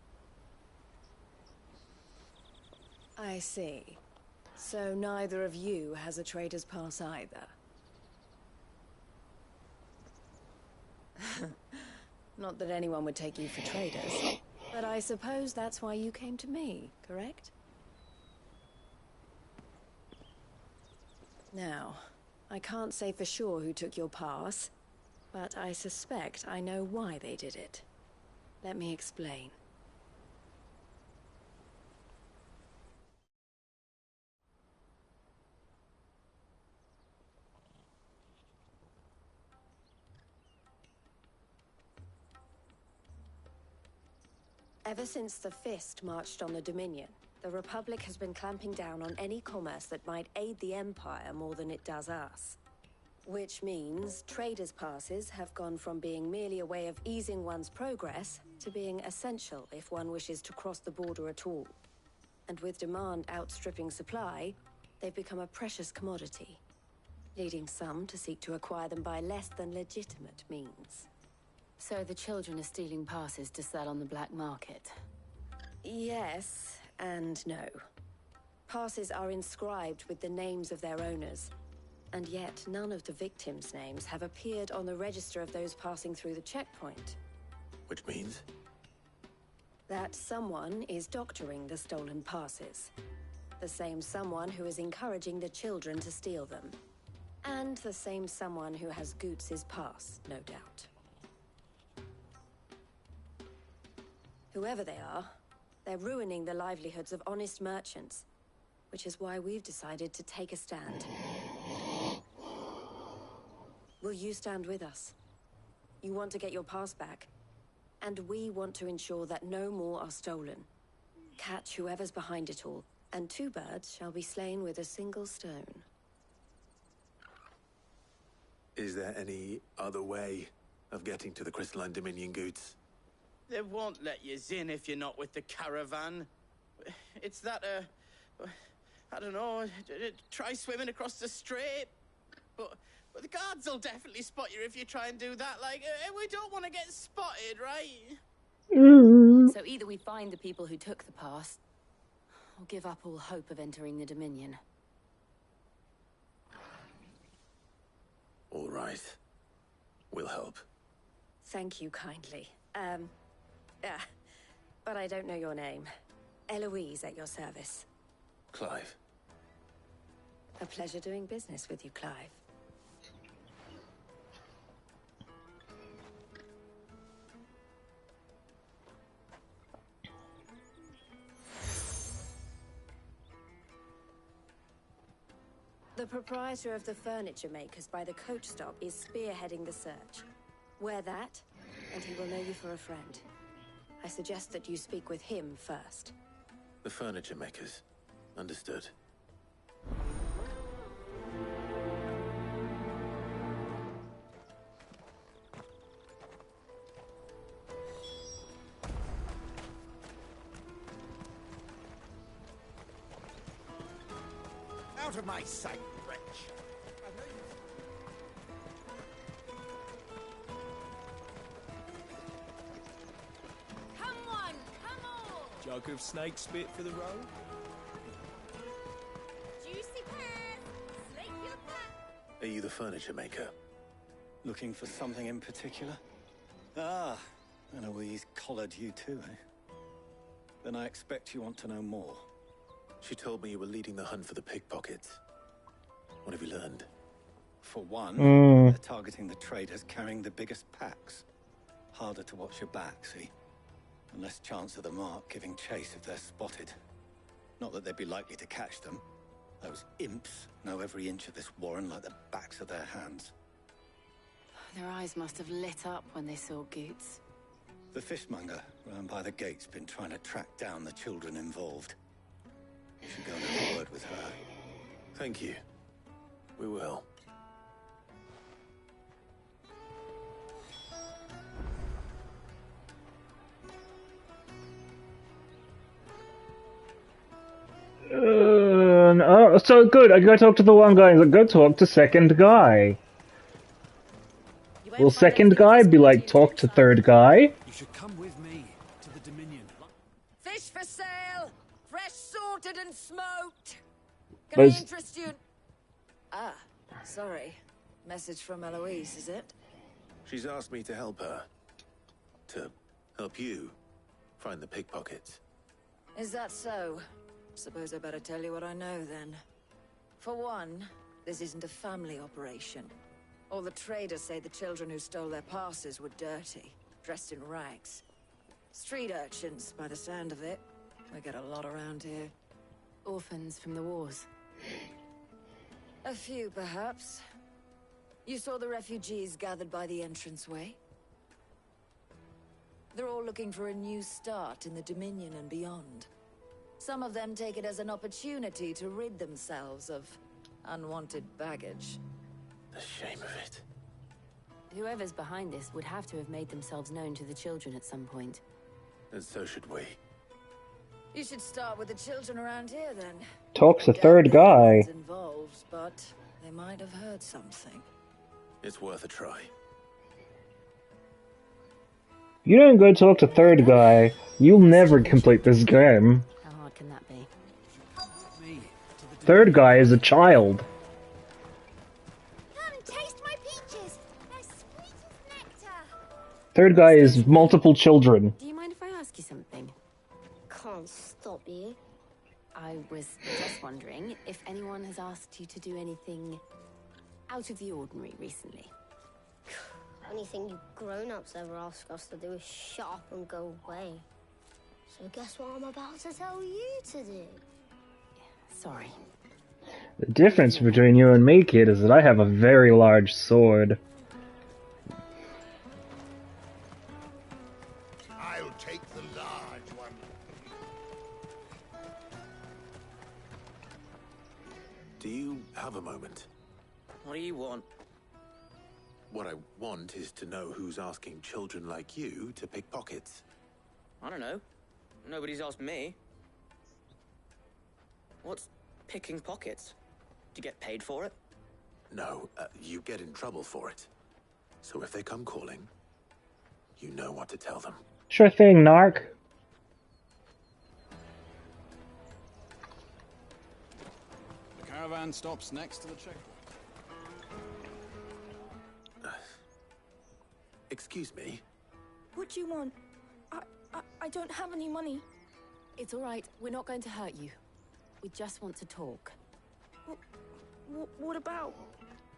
[SPEAKER 15] I see. So neither of you has a trader's pass either. Not that anyone would take you for traders, but I suppose that's why you came to me, correct? Now, I can't say for sure who took your pass, but I suspect I know why they did it. Let me explain. Ever since the Fist marched on the Dominion, the Republic has been clamping down on any commerce that might aid the Empire more than it does us. Which means traders' passes have gone from being merely a way of easing one's progress to being essential if one wishes to cross the border at all. And with demand outstripping supply, they've become a precious commodity, leading some to seek to acquire them by less than legitimate means.
[SPEAKER 7] So the children are stealing passes to sell on the black market?
[SPEAKER 15] Yes and no. Passes are inscribed with the names of their owners, and yet none of the victims' names have appeared on the register of those passing through the checkpoint.
[SPEAKER 2] Which means?
[SPEAKER 20] That someone is doctoring the stolen passes. The same someone who is encouraging the children to steal them. And the same someone who has Goots' pass, no doubt. Whoever they are, they're ruining the livelihoods of honest merchants, which is why we've decided to take a stand. Will you stand with us? You want to get your pass back, and we want to ensure that no more are stolen. Catch whoever's behind it all, and 2 birds shall be slain with a single stone.
[SPEAKER 2] Is there any other way of getting to the Crystalline Dominion, Goots?
[SPEAKER 9] They won't let you in if you're not with the caravan. It's that, I don't know, try swimming across the strait. But the guards will definitely spot you if you try and do that. Like, we don't want to get spotted, right?
[SPEAKER 20] So either we find the people who took the pass, or give up all hope of entering the Dominion.
[SPEAKER 2] All right. We'll help.
[SPEAKER 20] Thank you kindly. But I don't know your name. Eloise at your service.
[SPEAKER 2] Clive.
[SPEAKER 20] A pleasure doing business with you, Clive. The proprietor of the furniture makers by the coach stop is spearheading the search. Wear that, and he will know you for a friend. I suggest that you speak with him first.
[SPEAKER 2] The furniture makers. Understood.
[SPEAKER 16] Out of my sight, wretch!
[SPEAKER 4] Come on, come on!
[SPEAKER 13] Jug of snake spit for the road?
[SPEAKER 4] Juicy pears, slake your thirst.
[SPEAKER 2] Are you the furniture maker?
[SPEAKER 21] Looking for something in particular? Ah, Eloise collared you too, eh? Then I expect you want to know more.
[SPEAKER 2] She told me you were leading the hunt for the pickpockets. What have you learned?
[SPEAKER 21] For one,
[SPEAKER 10] Mm.
[SPEAKER 21] they're targeting the traders carrying the biggest packs. Harder to watch your back, see? And less chance of the mark giving chase if they're spotted. Not that they'd be likely to catch them. Those imps know every inch of this warren like the backs of their hands.
[SPEAKER 20] Their eyes must have lit up when they saw Goots.
[SPEAKER 21] The fishmonger round by the gate's been trying to track down the children involved. You should go and have a word with her.
[SPEAKER 2] Thank you. We will.
[SPEAKER 10] Oh, so good. I go talk to the one guy. I go talk to second guy. Will second guy be like talk to third guy?
[SPEAKER 17] You should come with me to the Dominion.
[SPEAKER 22] Fish for sale! Fresh sorted and smoked! Can
[SPEAKER 10] But
[SPEAKER 22] I
[SPEAKER 10] it's-
[SPEAKER 22] interest you? Ah, sorry. Message from Eloise, is it?
[SPEAKER 2] She's asked me to help her. To help you find the pickpockets.
[SPEAKER 22] Is that so? Suppose I better tell you what I know then. For one, this isn't a family operation. All the traders say the children who stole their passes were dirty, dressed in rags. Street urchins, by the sound of it. We get a lot around here.
[SPEAKER 20] Orphans from the wars.
[SPEAKER 22] A few, perhaps. You saw the refugees gathered by the entranceway? They're all looking for a new start in the Dominion and beyond. Some of them take it as an opportunity to rid themselves of unwanted baggage.
[SPEAKER 2] The shame of it.
[SPEAKER 20] Whoever's behind this would have to have made themselves known to the children at some point.
[SPEAKER 2] And so should we.
[SPEAKER 22] You should start with the children around here, then.
[SPEAKER 10] Talk to
[SPEAKER 22] Doubt
[SPEAKER 10] third
[SPEAKER 22] they're the
[SPEAKER 10] guy.
[SPEAKER 22] ones involved, but they might have heard something.
[SPEAKER 2] It's worth a try.
[SPEAKER 10] You don't go talk to third guy, you'll never complete this game.
[SPEAKER 20] How hard can that be?
[SPEAKER 10] Third guy is a child.
[SPEAKER 4] Come, taste my peaches. They're sweet as nectar.
[SPEAKER 10] Third guy is multiple children.
[SPEAKER 20] Do you mind if I ask you something?
[SPEAKER 5] Was just wondering if anyone has asked you to do anything out of the ordinary recently.
[SPEAKER 6] Only thing you grown-ups ever ask us to do is shut up and go away. So guess what I'm about to tell you to do?
[SPEAKER 5] Sorry.
[SPEAKER 10] The difference between you and me, kid, is that I have a very large sword.
[SPEAKER 23] I'll take the large one.
[SPEAKER 2] Do you have a moment?
[SPEAKER 9] What do you want?
[SPEAKER 2] What I want is to know who's asking children like you to pick pockets.
[SPEAKER 9] I don't know. Nobody's asked me. What's picking pockets? Do you get paid for it?
[SPEAKER 2] No, you get in trouble for it. So if they come calling, you know what to tell them.
[SPEAKER 10] Sure thing, narc.
[SPEAKER 24] The caravan stops next to the checkpoint.
[SPEAKER 2] Excuse me?
[SPEAKER 25] What do you want? I don't have any money.
[SPEAKER 5] It's all right. We're not going to hurt you. We just want to talk.
[SPEAKER 25] What about?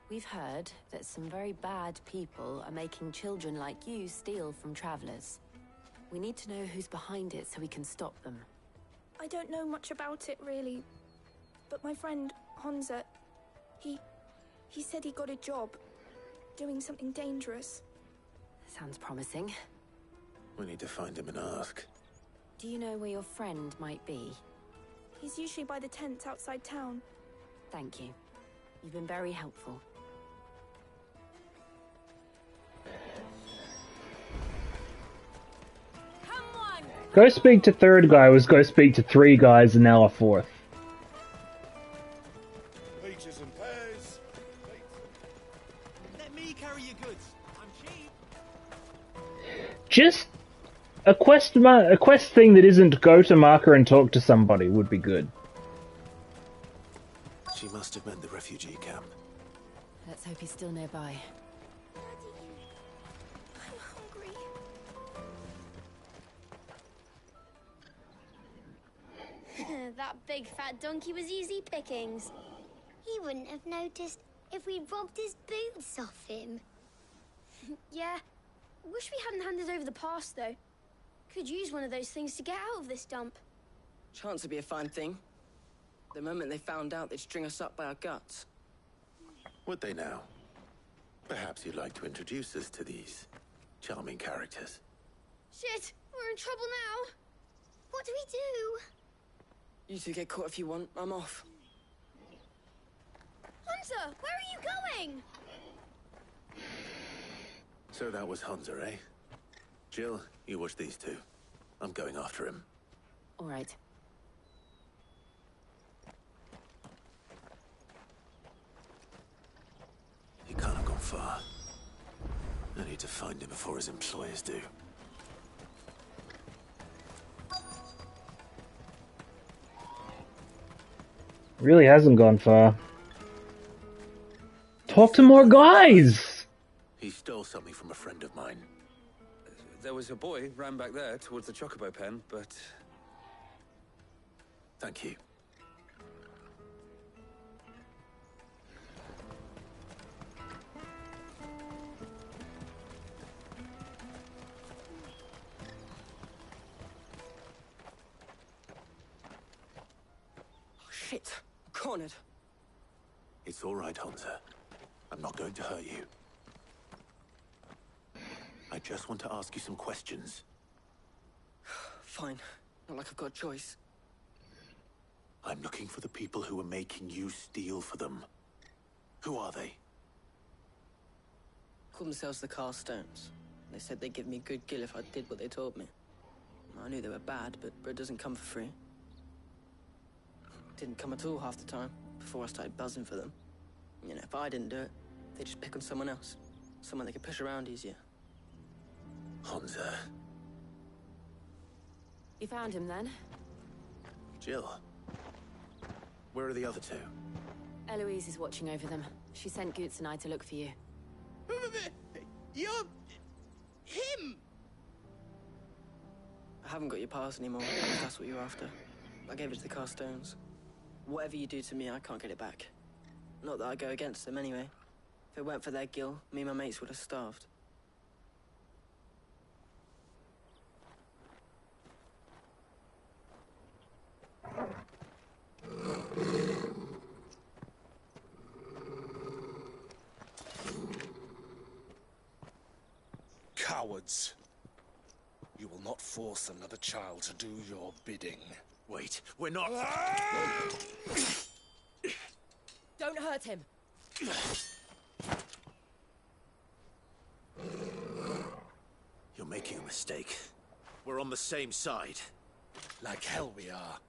[SPEAKER 5] We've heard that some very bad people are making children like you steal from travelers. We need to know who's behind it so we can stop them.
[SPEAKER 25] I don't know much about it, really. But my friend, Hansa, he said he got a job doing something dangerous.
[SPEAKER 5] Sounds promising.
[SPEAKER 2] We need to find him and ask.
[SPEAKER 5] Do you know where your friend might be?
[SPEAKER 25] He's usually by the tents outside town.
[SPEAKER 5] Thank you. You've been very helpful.
[SPEAKER 10] Go speak to third guy was go speak to three guys and now a fourth.
[SPEAKER 23] Peaches and pears.
[SPEAKER 26] Let me carry your goods. I'm cheap.
[SPEAKER 10] Just a quest thing that isn't go to marker and talk to somebody would be good.
[SPEAKER 2] She must have meant the refugee camp.
[SPEAKER 5] Let's hope he's still nearby.
[SPEAKER 6] That big fat donkey was easy pickings. He wouldn't have noticed if we'd robbed his boots off him.
[SPEAKER 27] Yeah. Wish we hadn't handed over the pass, though. Could use one of those things to get out of this dump.
[SPEAKER 9] Chance would be a fine thing. The moment they found out, they'd string us up by our guts.
[SPEAKER 2] Would they now? Perhaps you'd like to introduce us to these charming characters.
[SPEAKER 27] Shit! We're in trouble now!
[SPEAKER 6] What do we do?
[SPEAKER 9] You two get caught if you want. I'm off.
[SPEAKER 27] Hunter! Where are you going?
[SPEAKER 2] So that was Hansa, eh? Jill, you watch these two. I'm going after him.
[SPEAKER 5] All right.
[SPEAKER 2] He can't have gone far. I need to find him before his employers do.
[SPEAKER 10] Really hasn't gone far. Talk to more guys!
[SPEAKER 2] He stole something from a friend of mine.
[SPEAKER 28] There was a boy ran back there towards the chocobo pen, but...
[SPEAKER 2] Thank you.
[SPEAKER 9] Oh, shit. Cornered.
[SPEAKER 2] It's all right, Hansa. I'm not going to hurt you. I just want to ask you some questions.
[SPEAKER 9] Fine. Not like I've got a choice.
[SPEAKER 2] I'm looking for the people who are making you steal for them. Who are they?
[SPEAKER 9] Called themselves the Carstones. They said they'd give me good gill if I did what they told me. I knew they were bad, but bread doesn't come for free. Didn't come at all half the time, before I started buzzing for them. You know, if I didn't do it, they'd just pick on someone else. Someone they could push around easier.
[SPEAKER 2] Hansa.
[SPEAKER 5] You found him then?
[SPEAKER 2] Jill. Where are the other two?
[SPEAKER 5] Eloise is watching over them. She sent Goots and I to look for you.
[SPEAKER 9] You're... him! I haven't got your pass anymore, if that's what you're after. I gave it to the Carstones.
[SPEAKER 1] Whatever you do to me, I can't get it back. Not that I go against them anyway. If it weren't for their guilt, me and my mates would have starved.
[SPEAKER 23] Cowards. You will not force another child to do your bidding.
[SPEAKER 2] Wait, we're not...
[SPEAKER 7] Don't hurt him.
[SPEAKER 2] You're making a mistake. We're on the same side.
[SPEAKER 23] Like hell we are.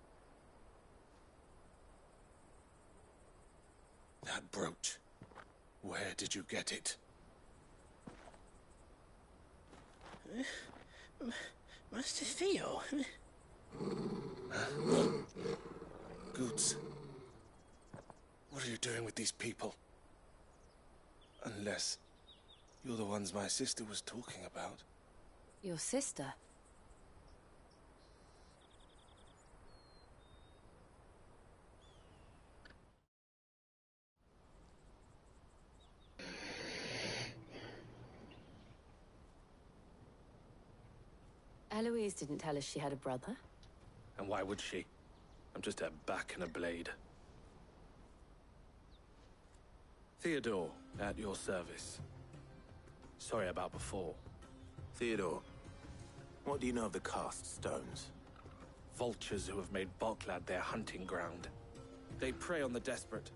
[SPEAKER 23] That brooch. Where did you get it?
[SPEAKER 1] Master Theo?
[SPEAKER 23] Goods. What are you doing with these people? Unless you're the ones my sister was talking about.
[SPEAKER 7] Your sister?
[SPEAKER 5] Eloise didn't tell us she had a brother.
[SPEAKER 28] And why would she? I'm just a back and a blade. Theodore, at your service. Sorry about before.
[SPEAKER 2] Theodore, what do you know of the cast stones?
[SPEAKER 28] Vultures who have made Boklad their hunting ground. They prey on the desperate,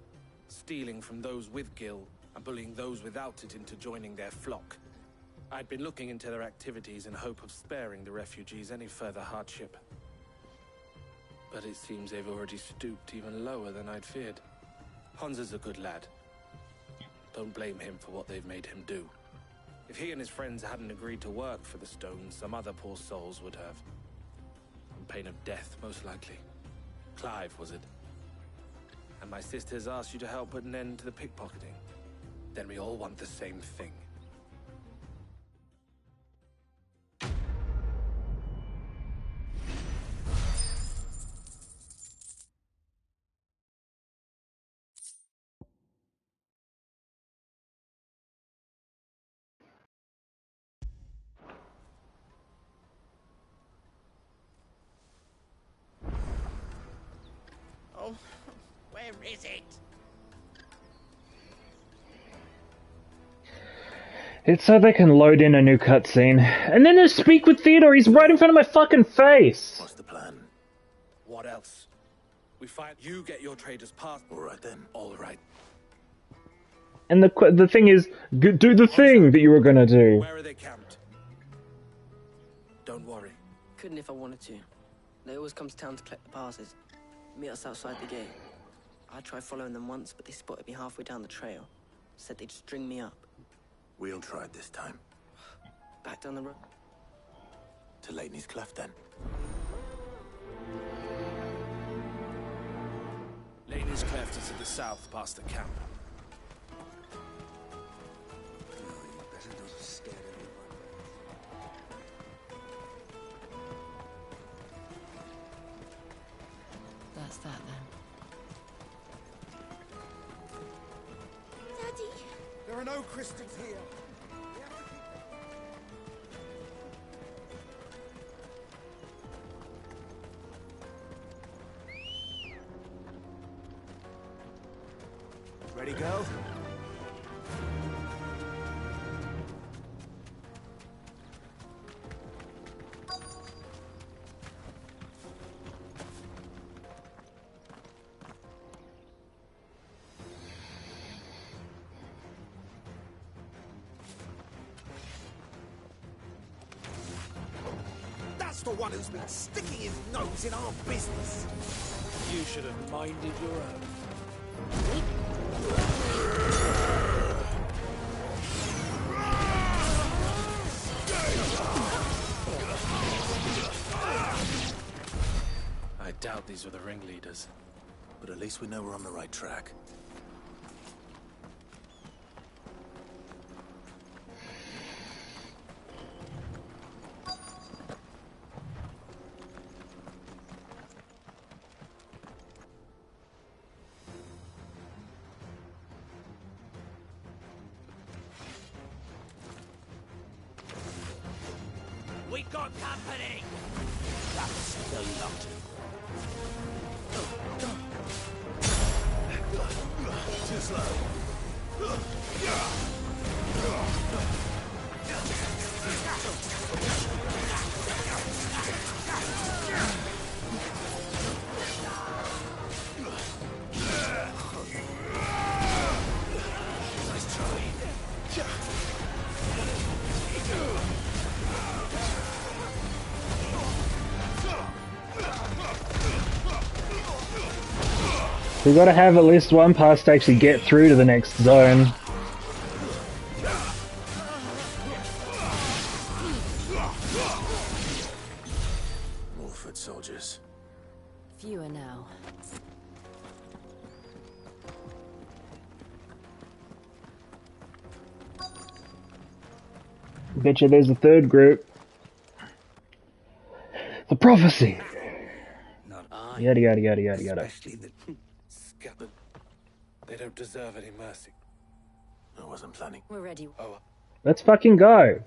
[SPEAKER 28] stealing from those with gil and bullying those without it into joining their flock. I'd been looking into their activities in hope of sparing the refugees any further hardship. But it seems they've already stooped even lower than I'd feared. Hans is a good lad. Don't blame him for what they've made him do. If he and his friends hadn't agreed to work for the stones, some other poor souls would have. On pain of death, most likely. Clive, was it? And my sisters asked you to help put an end to the pickpocketing. Then we all want the same thing.
[SPEAKER 9] Oh, where is it?
[SPEAKER 10] It's so they can load in a new cutscene. And then there's Speak with Theodore, he's right in front of my fucking face!
[SPEAKER 2] What's the plan?
[SPEAKER 28] What else? We find you get your trader's pass.
[SPEAKER 2] All right then.
[SPEAKER 28] All right.
[SPEAKER 10] And the thing is, do the thing that you were gonna do.
[SPEAKER 28] Where are they camped? Don't worry.
[SPEAKER 1] Couldn't if I wanted to. They always come to town to collect the passes. Meet us outside the gate. I tried following them once, but they spotted me halfway down the trail. Said they'd string me up.
[SPEAKER 2] We'll try it this time.
[SPEAKER 1] Back down the road.
[SPEAKER 2] To Leighton's Cleft then.
[SPEAKER 28] Leighton's Cleft is to the south, past the camp.
[SPEAKER 7] That's that then.
[SPEAKER 4] Daddy!
[SPEAKER 23] There are no crystals here.
[SPEAKER 2] Ready, go?
[SPEAKER 23] That's the one who's been sticking his nose in our business.
[SPEAKER 17] You should have minded your own.
[SPEAKER 28] I doubt these were the ringleaders.
[SPEAKER 2] But at least we know we're on the right track.
[SPEAKER 26] We got company!
[SPEAKER 23] That's the lot. Too slow. Nice try.
[SPEAKER 10] We gotta have at least one pass to actually get through to the next zone.
[SPEAKER 2] More foot soldiers.
[SPEAKER 5] Fewer now.
[SPEAKER 10] Betcha there's a third group. The prophecy.
[SPEAKER 23] Not I.
[SPEAKER 10] Yada yada yada yada yada.
[SPEAKER 23] Especially the
[SPEAKER 28] Scabbard. They don't deserve any mercy.
[SPEAKER 2] I wasn't planning.
[SPEAKER 5] We're ready.
[SPEAKER 28] Oh,
[SPEAKER 10] Let's fucking go.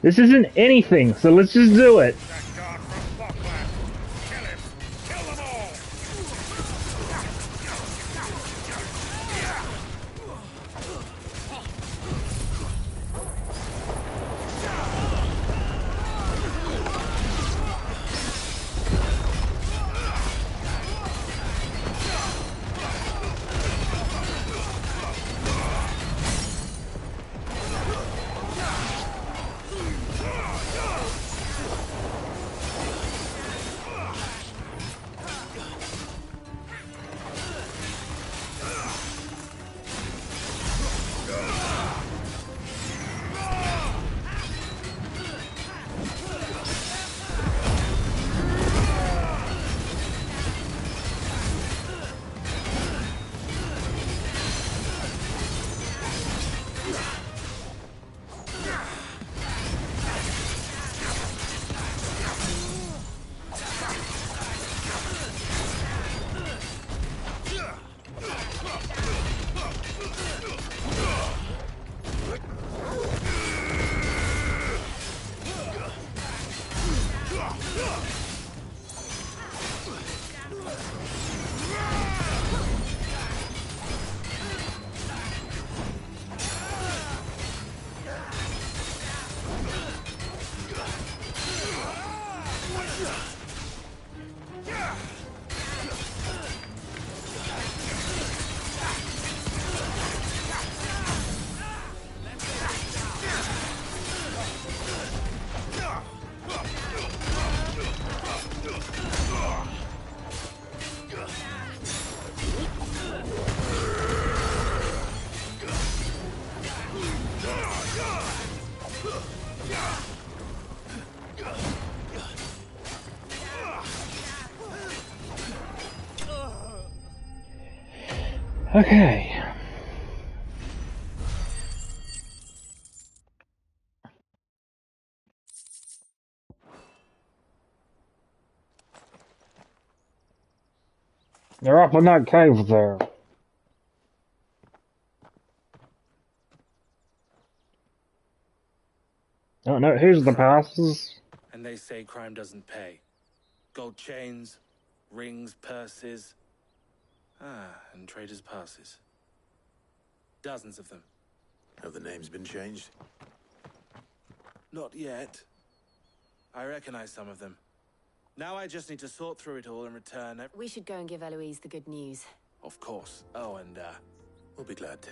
[SPEAKER 10] This isn't anything, so let's just do it. Okay. They're up in that cave there. Oh no, here's the passes.
[SPEAKER 28] and they say crime doesn't pay. Gold chains, rings, purses. And traders' passes. Dozens of them.
[SPEAKER 2] Have the names been changed?
[SPEAKER 28] Not yet. I recognize some of them. Now I just need to sort through it all and return it.
[SPEAKER 5] We should go and give Eloise the good news.
[SPEAKER 28] Of course. Oh, and
[SPEAKER 2] we'll be glad to.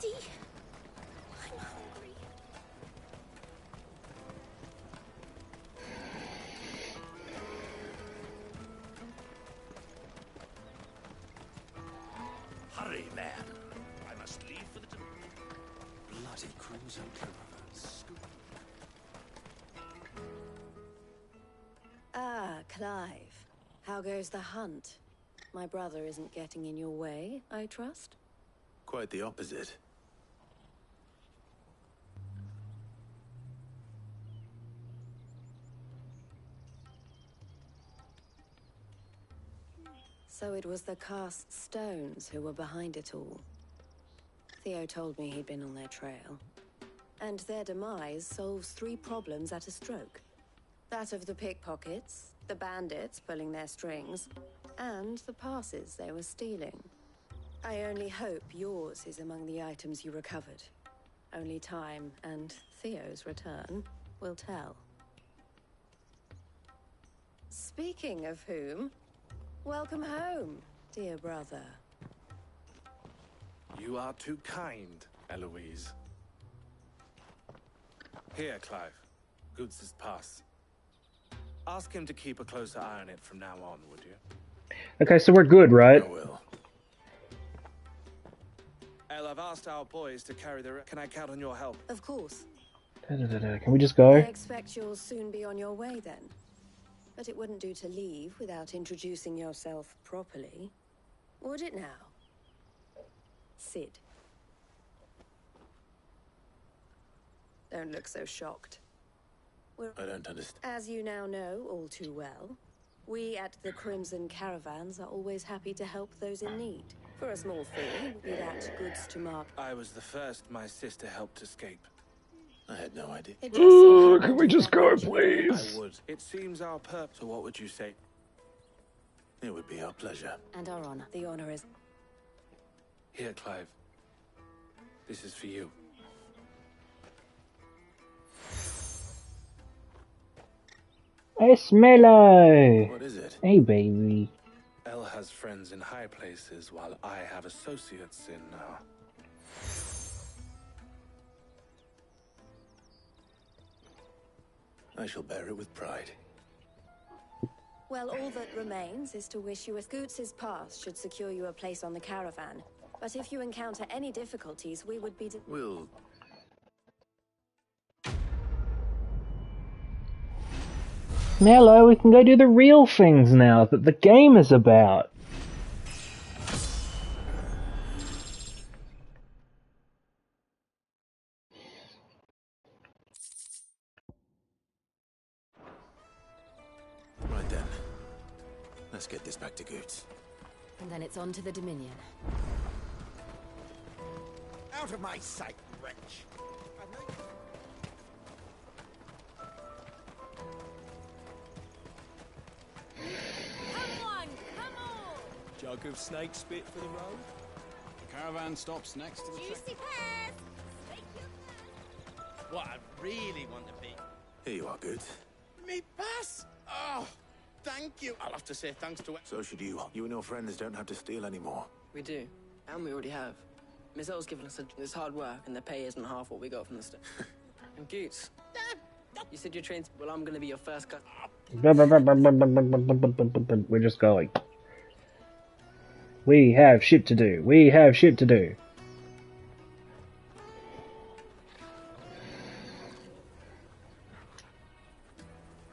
[SPEAKER 25] Daddy, I'm hungry.
[SPEAKER 23] Hurry, man. I must leave for the... Bloody crimson caravans.
[SPEAKER 20] Ah, Clive. How goes the hunt? My brother isn't getting in your way, I trust?
[SPEAKER 2] Quite the opposite.
[SPEAKER 20] So it was the cast stones who were behind it all. Theo told me he'd been on their trail. And their demise solves 3 problems at a stroke. That of the pickpockets, the bandits pulling their strings, and the passes they were stealing. I only hope yours is among the items you recovered. Only time and Theo's return will tell. Speaking of whom, welcome home, dear brother.
[SPEAKER 28] You are too kind, Eloise. Here, Clive. Goods' pass. Ask him to keep a closer eye on it from now on, would you?
[SPEAKER 10] Okay, so we're good, right?
[SPEAKER 28] I will. El, I've asked our boys to carry the... Can I count on your help?
[SPEAKER 20] Of course.
[SPEAKER 10] Can we just
[SPEAKER 20] I
[SPEAKER 10] go?
[SPEAKER 20] expect you'll soon be on your way then. But it wouldn't do to leave without introducing yourself properly. Would it now? Sid. Don't look so shocked.
[SPEAKER 2] I don't understand.
[SPEAKER 20] As you now know all too well, we at the Crimson Caravans are always happy to help those in need. For a small fee, we'd add goods to mark.
[SPEAKER 28] I was the first my sister helped escape.
[SPEAKER 2] I had no idea.
[SPEAKER 10] Can we just go, please?
[SPEAKER 28] I would. It seems our purpose. So what would you say?
[SPEAKER 2] It would be our pleasure.
[SPEAKER 20] And our honor. The honor is...
[SPEAKER 28] Here, Clive. This is for you.
[SPEAKER 10] Hey, Smello!
[SPEAKER 2] What is it?
[SPEAKER 10] Hey, baby.
[SPEAKER 28] El has friends in high places, while I have associates in...
[SPEAKER 2] I shall bear it with pride.
[SPEAKER 20] Well, all that remains is to wish you a Scoots' pass should secure you a place on the caravan. But if you encounter any difficulties, we would be...
[SPEAKER 2] We'll...
[SPEAKER 10] Mello, we can go do the real things now that the game is about.
[SPEAKER 2] Right then. Let's get this back to Goots.
[SPEAKER 7] And then it's on to the Dominion.
[SPEAKER 16] Out of my sight, wretch!
[SPEAKER 4] Come on, come on!
[SPEAKER 13] Jug of snake spit for the road?
[SPEAKER 24] The caravan stops next to the train.
[SPEAKER 4] Juicy pears!
[SPEAKER 9] What I really want to be.
[SPEAKER 2] Here you are, Goots.
[SPEAKER 9] Me pass! Oh, thank you. I'll have to say thanks to it.
[SPEAKER 2] So should you. You and your friends don't have to steal anymore.
[SPEAKER 1] We do, and we already have. Miss L's given us this hard work, and the pay isn't half what we got from the store. And Goots, you said you're trained. Well, I'm going to be your first cut.
[SPEAKER 10] We're just going. We have shit to do. We have shit to do.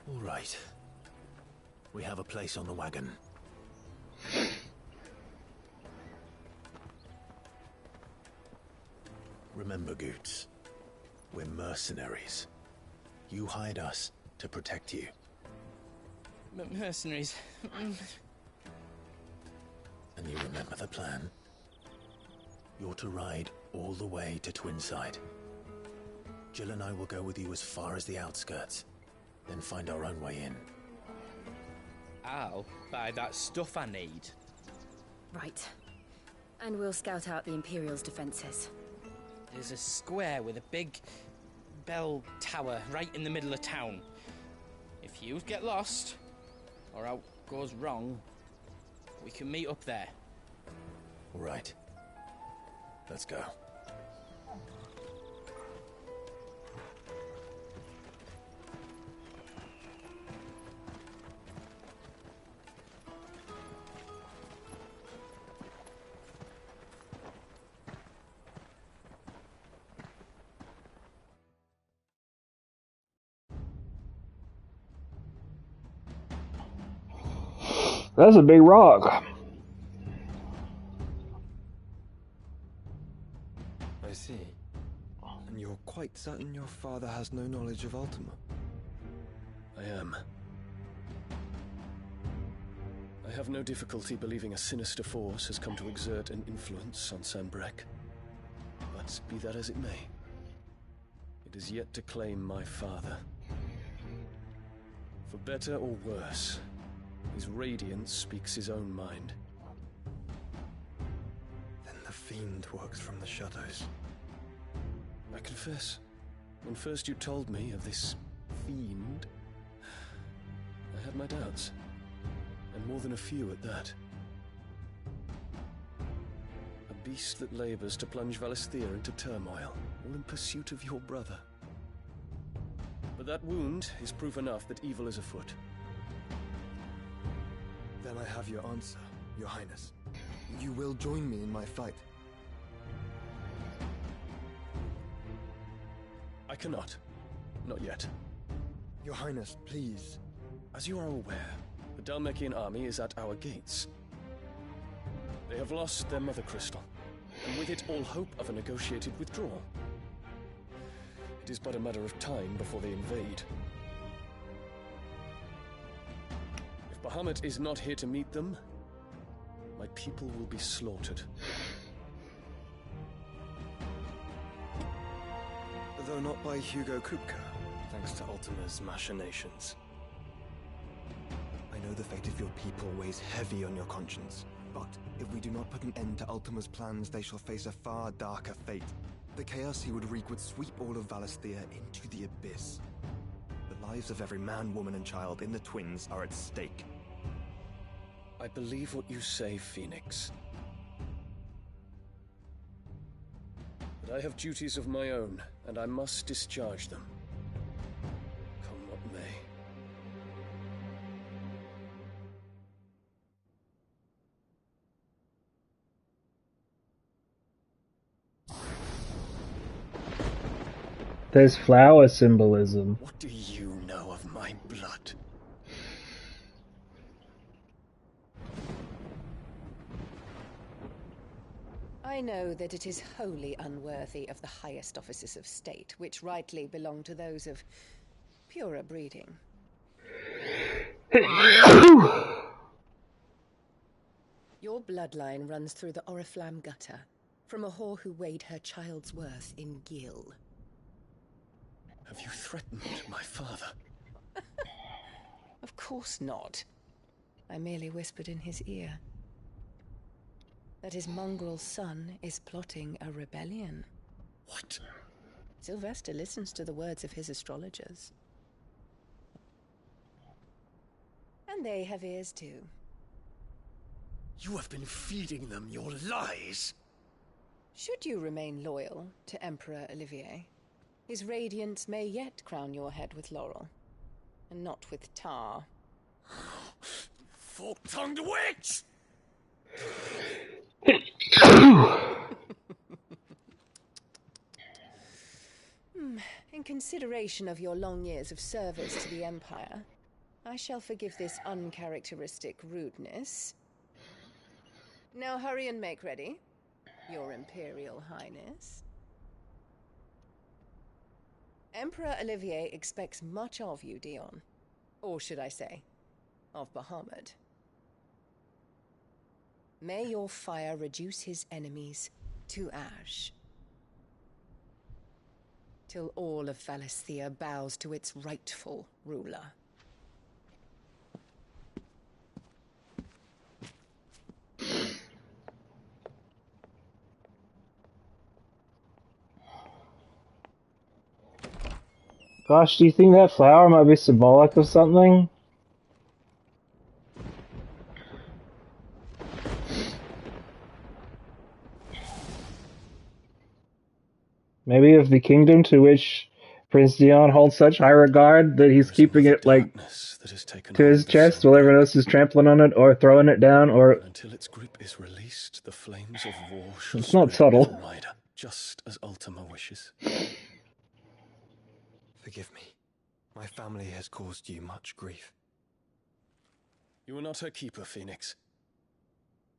[SPEAKER 2] All right. We have a place on the wagon. Remember, Goots, we're mercenaries. You hired us to protect you.
[SPEAKER 9] Mercenaries.
[SPEAKER 2] And you remember the plan? You're to ride all the way to Twinside. Jill and I will go with you as far as the outskirts, then find our own way in.
[SPEAKER 3] I'll buy that stuff I need.
[SPEAKER 7] Right. And we'll scout out the Imperial's defenses.
[SPEAKER 3] There's a square with a big bell tower right in the middle of town. If you get lost, or out goes wrong, we can meet up there.
[SPEAKER 2] All right. Let's go.
[SPEAKER 10] That's a big rock.
[SPEAKER 8] I see. And you're quite certain your father has no knowledge of Ultima?
[SPEAKER 13] I am. I have no difficulty believing a sinister force has come to exert an influence on Sanbreque. But be that as it may, it is yet to claim my father. For better or worse, his radiance speaks his own mind.
[SPEAKER 8] Then the fiend works from the shadows.
[SPEAKER 13] I confess, when first you told me of this fiend, I had my doubts. And more than a few at that. A beast that labors to plunge Valisthea into turmoil, all in pursuit of your brother. But that wound is proof enough that evil is afoot.
[SPEAKER 8] Then I have your answer, Your Highness. You will join me in my fight.
[SPEAKER 13] I cannot. Not yet.
[SPEAKER 8] Your Highness, please.
[SPEAKER 13] As you are aware, the Dhalmekian army is at our gates. They have lost their mother crystal, and with it all hope of a negotiated withdrawal. It is but a matter of time before they invade. If Bahamut is not here to meet them, my people will be slaughtered.
[SPEAKER 8] Though not by Hugo Kupka, thanks to Ultima's machinations. I know the fate of your people weighs heavy on your conscience, but if we do not put an end to Ultima's plans, they shall face a far darker fate. The chaos he would wreak would sweep all of Valisthea into the abyss. The lives of every man, woman, and child in the Twins are at stake.
[SPEAKER 13] I believe what you say, Phoenix. But I have duties of my own, and I must discharge them. Come what may.
[SPEAKER 10] There's flower symbolism.
[SPEAKER 13] What do you know of my blood?
[SPEAKER 11] I know that it is wholly unworthy of the highest offices of state, which rightly belong to those of purer breeding. Your bloodline runs through the Oriflamme gutter, from a whore who weighed her child's worth in gil.
[SPEAKER 13] Have you threatened my father?
[SPEAKER 11] Of course not. I merely whispered in his ear that his mongrel son is plotting a rebellion.
[SPEAKER 13] What?
[SPEAKER 11] Sylvester listens to the words of his astrologers. And they have ears too.
[SPEAKER 13] You have been feeding them your lies!
[SPEAKER 11] Should you remain loyal to Emperor Olivier, his radiance may yet crown your head with laurel, and not with tar.
[SPEAKER 13] Fork-tongued witch!
[SPEAKER 11] In consideration of your long years of service to the Empire, I shall forgive this uncharacteristic rudeness. Now hurry and make ready, Your Imperial Highness. Emperor Olivier expects much of you, Dion. Or should I say, of Bahamut. May your fire reduce his enemies to ash, till all of Valisthea bows to its rightful ruler.
[SPEAKER 10] Gosh, do you think that flower might be symbolic of something? Maybe of the kingdom to which Prince Dion holds such high regard that he's keeping it, like, to his chest while everyone else is trampling on it or throwing it down, or...
[SPEAKER 13] And until its grip is released, the flames of war shall
[SPEAKER 10] It's not
[SPEAKER 13] spread
[SPEAKER 10] subtle.
[SPEAKER 13] ever wider, just as Ultima wishes.
[SPEAKER 8] Forgive me. My family has caused you much grief.
[SPEAKER 13] You are not her keeper, Phoenix.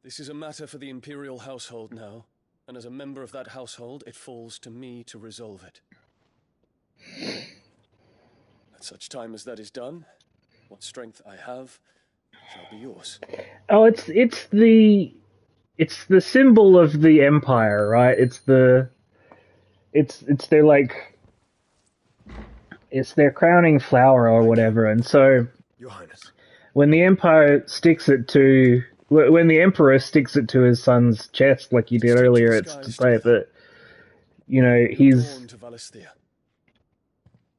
[SPEAKER 13] This is a matter for the Imperial household now, and as a member of that household, it falls to me to resolve it. At such time as that is done, what strength I have shall be yours.
[SPEAKER 10] Oh, it's the symbol of the Empire, right? It's their like it's their crowning flower or whatever, and so
[SPEAKER 8] Your Highness.
[SPEAKER 10] when the Emperor sticks it to his son's chest, like you did earlier, it's to say that, you know,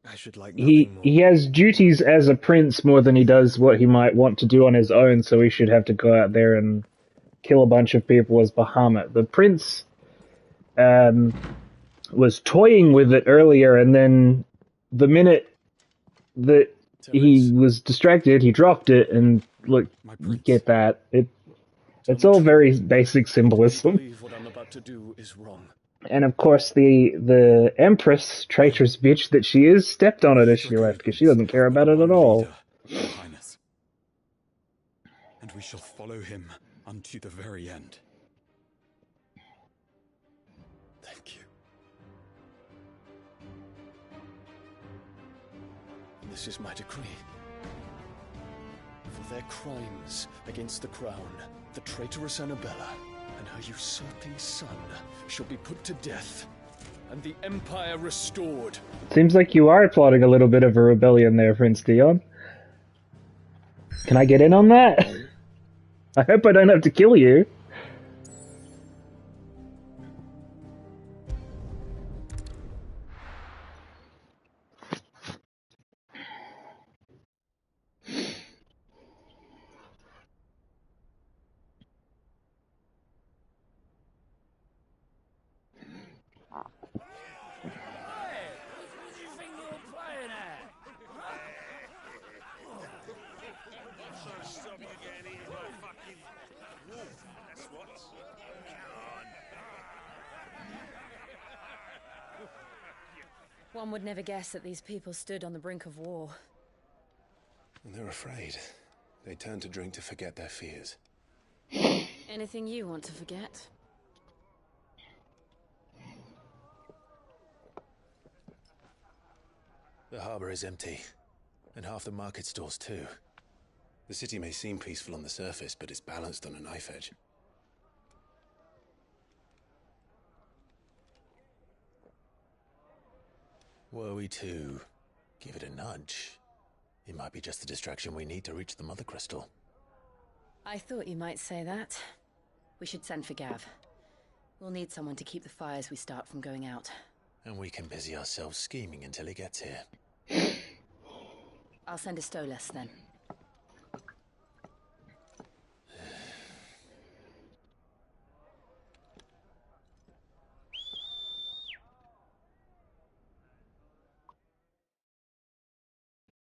[SPEAKER 8] I should like nothing more.
[SPEAKER 10] he has duties as a prince more than he does what he might want to do on his own, so he should have to go out there and kill a bunch of people as Bahamut. The prince was toying with it earlier, and then the minute that he was distracted, he dropped it, and look, you get that. It's all very basic symbolism.
[SPEAKER 13] What I'm about to do is wrong.
[SPEAKER 10] And of course, the Empress, traitorous bitch that she is, stepped on it as she left, because she doesn't care about it at all.
[SPEAKER 16] Your Highness. And we shall follow him unto the very end.
[SPEAKER 13] Thank you. This is my decree. For their crimes against the crown, the traitorous Annabella and her usurping son shall be put to death, and the Empire restored.
[SPEAKER 10] Seems like you are plotting a little bit of a rebellion there, Prince Dion. Can I get in on that? I hope I don't have to kill you.
[SPEAKER 7] One would never guess that these people stood on the brink of war.
[SPEAKER 2] And they're afraid. They turn to drink to forget their fears.
[SPEAKER 7] Anything you want to forget?
[SPEAKER 2] The harbor is empty, and half the market stalls too. The city may seem peaceful on the surface, but it's balanced on a knife edge. Were we to give it a nudge, it might be just the distraction we need to reach the Mother Crystal.
[SPEAKER 7] I thought you might say that. We should send for Gav. We'll need someone to keep the fires we start from going out.
[SPEAKER 2] And we can busy ourselves scheming until he gets here.
[SPEAKER 7] I'll send a Stolas then.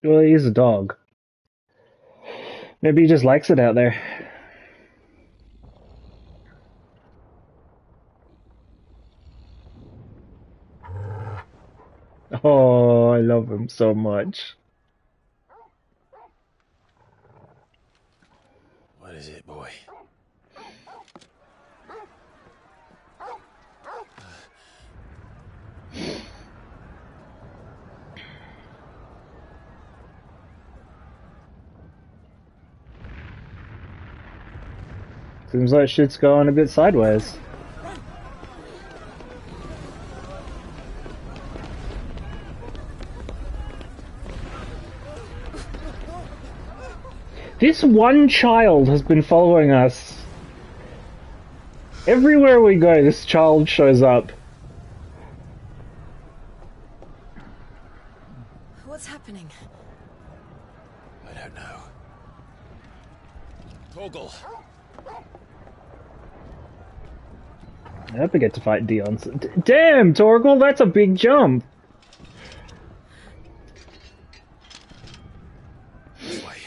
[SPEAKER 10] Well, he's a dog. Maybe he just likes it out there. Oh, I love him so much.
[SPEAKER 2] What is it, boy?
[SPEAKER 10] Seems like shit's going a bit sideways. This one child has been following us. Everywhere we go, this child shows up.
[SPEAKER 7] What's happening?
[SPEAKER 2] I don't know. Torgal!
[SPEAKER 10] I hope I get to fight Dion. Damn, Torgal, that's a big jump.
[SPEAKER 2] This way.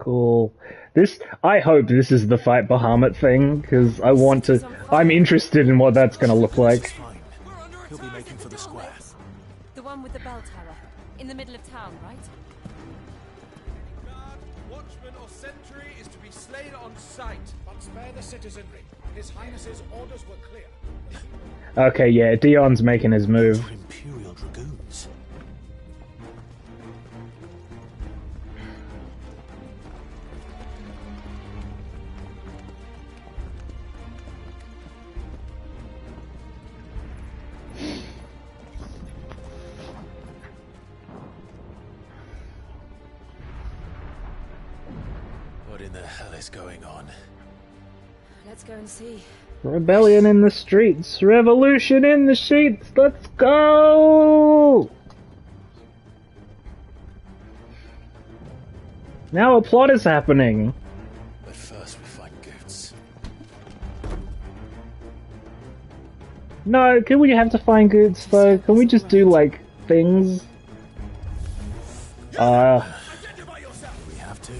[SPEAKER 10] Cool. I hope this is the fight Bahamut thing, because I'm interested in what that's gonna look like.
[SPEAKER 2] He'll be making for the square.
[SPEAKER 6] The one with the bell tower. In the middle of town, right?
[SPEAKER 17] Guard, watchman, or sentry is to be slain on sight. But spare the citizenry. His Highness's orders were clear.
[SPEAKER 10] Okay, yeah, Dion's making his move.
[SPEAKER 2] Imperial Dragoons. What in the hell is going on?
[SPEAKER 6] Let's go and see.
[SPEAKER 10] Rebellion in the streets, revolution in the sheets, let's go! Now a plot is happening.
[SPEAKER 2] But first we find Goots.
[SPEAKER 10] No, can we have to find Goots though? Can we just do like things?
[SPEAKER 2] We have to.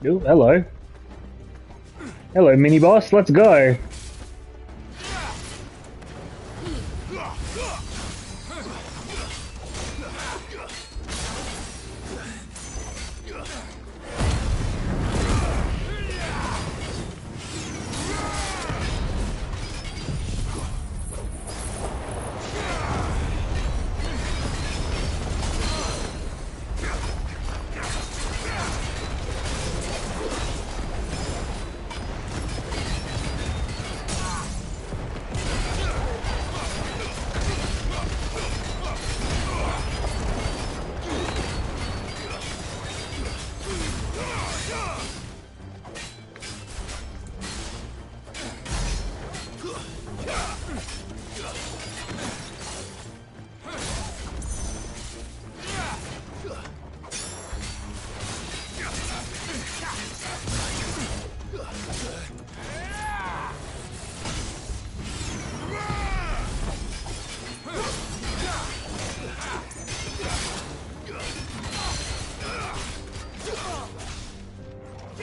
[SPEAKER 10] Oh, hello. Hello, mini-boss, let's go!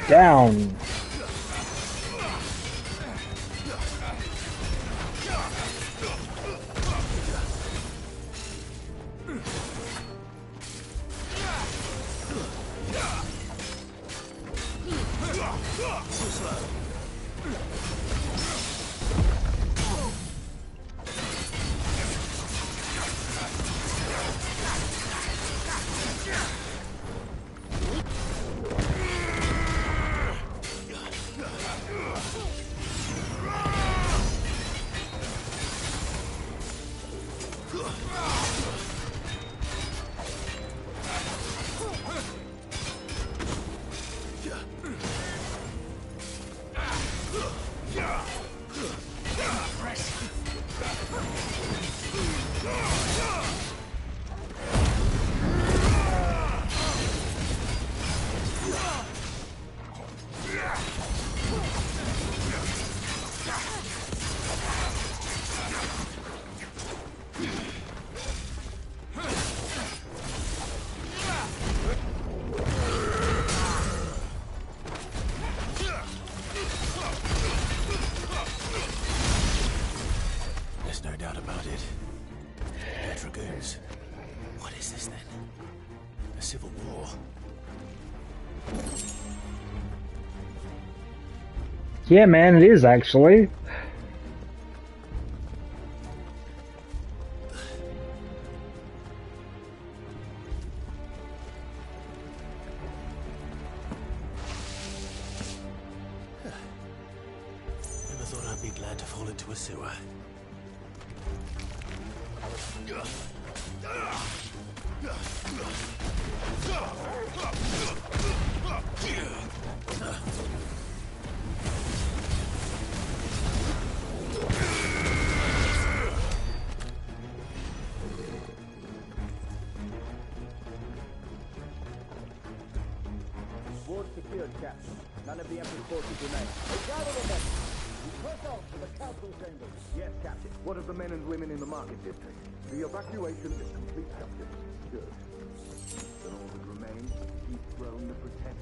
[SPEAKER 10] Down!
[SPEAKER 2] No doubt about it. They're dragoons. What is this then? A civil war?
[SPEAKER 10] Yeah, man, it is actually.
[SPEAKER 2] Never thought I'd be glad to fall into a sewer.
[SPEAKER 12] Ward secured, Captain. None of the Emperor's forces remain. Gather the men! We press on to the council chambers. Yes, Captain.
[SPEAKER 14] What of the men and women in the market district? The evacuation is complete, Captain. Good. Then all that remains is the chief throne to protect.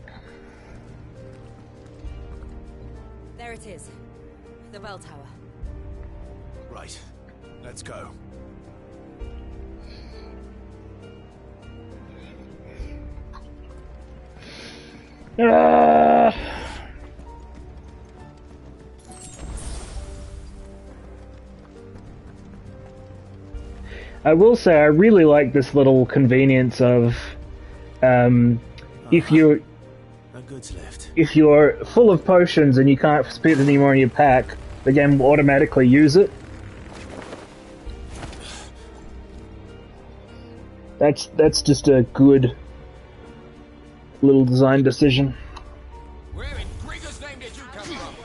[SPEAKER 6] There it is. The bell tower.
[SPEAKER 2] Right. Let's go.
[SPEAKER 10] I will say I really like this little convenience of if you
[SPEAKER 2] No goods left.
[SPEAKER 10] if you're full of potions and you can't spit any more in your pack, the game will automatically use it. That's just a good little design decision.
[SPEAKER 16] Where in Gregor's name did you come from?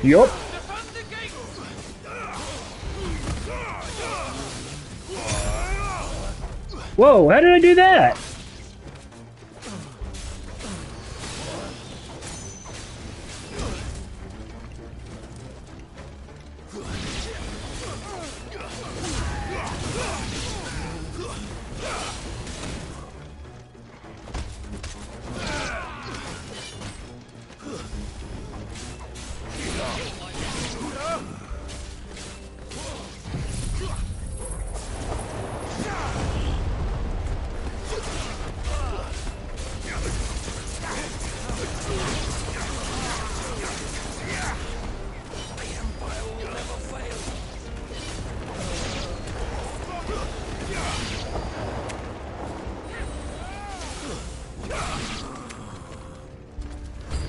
[SPEAKER 10] Yup. Whoa, how did I do that?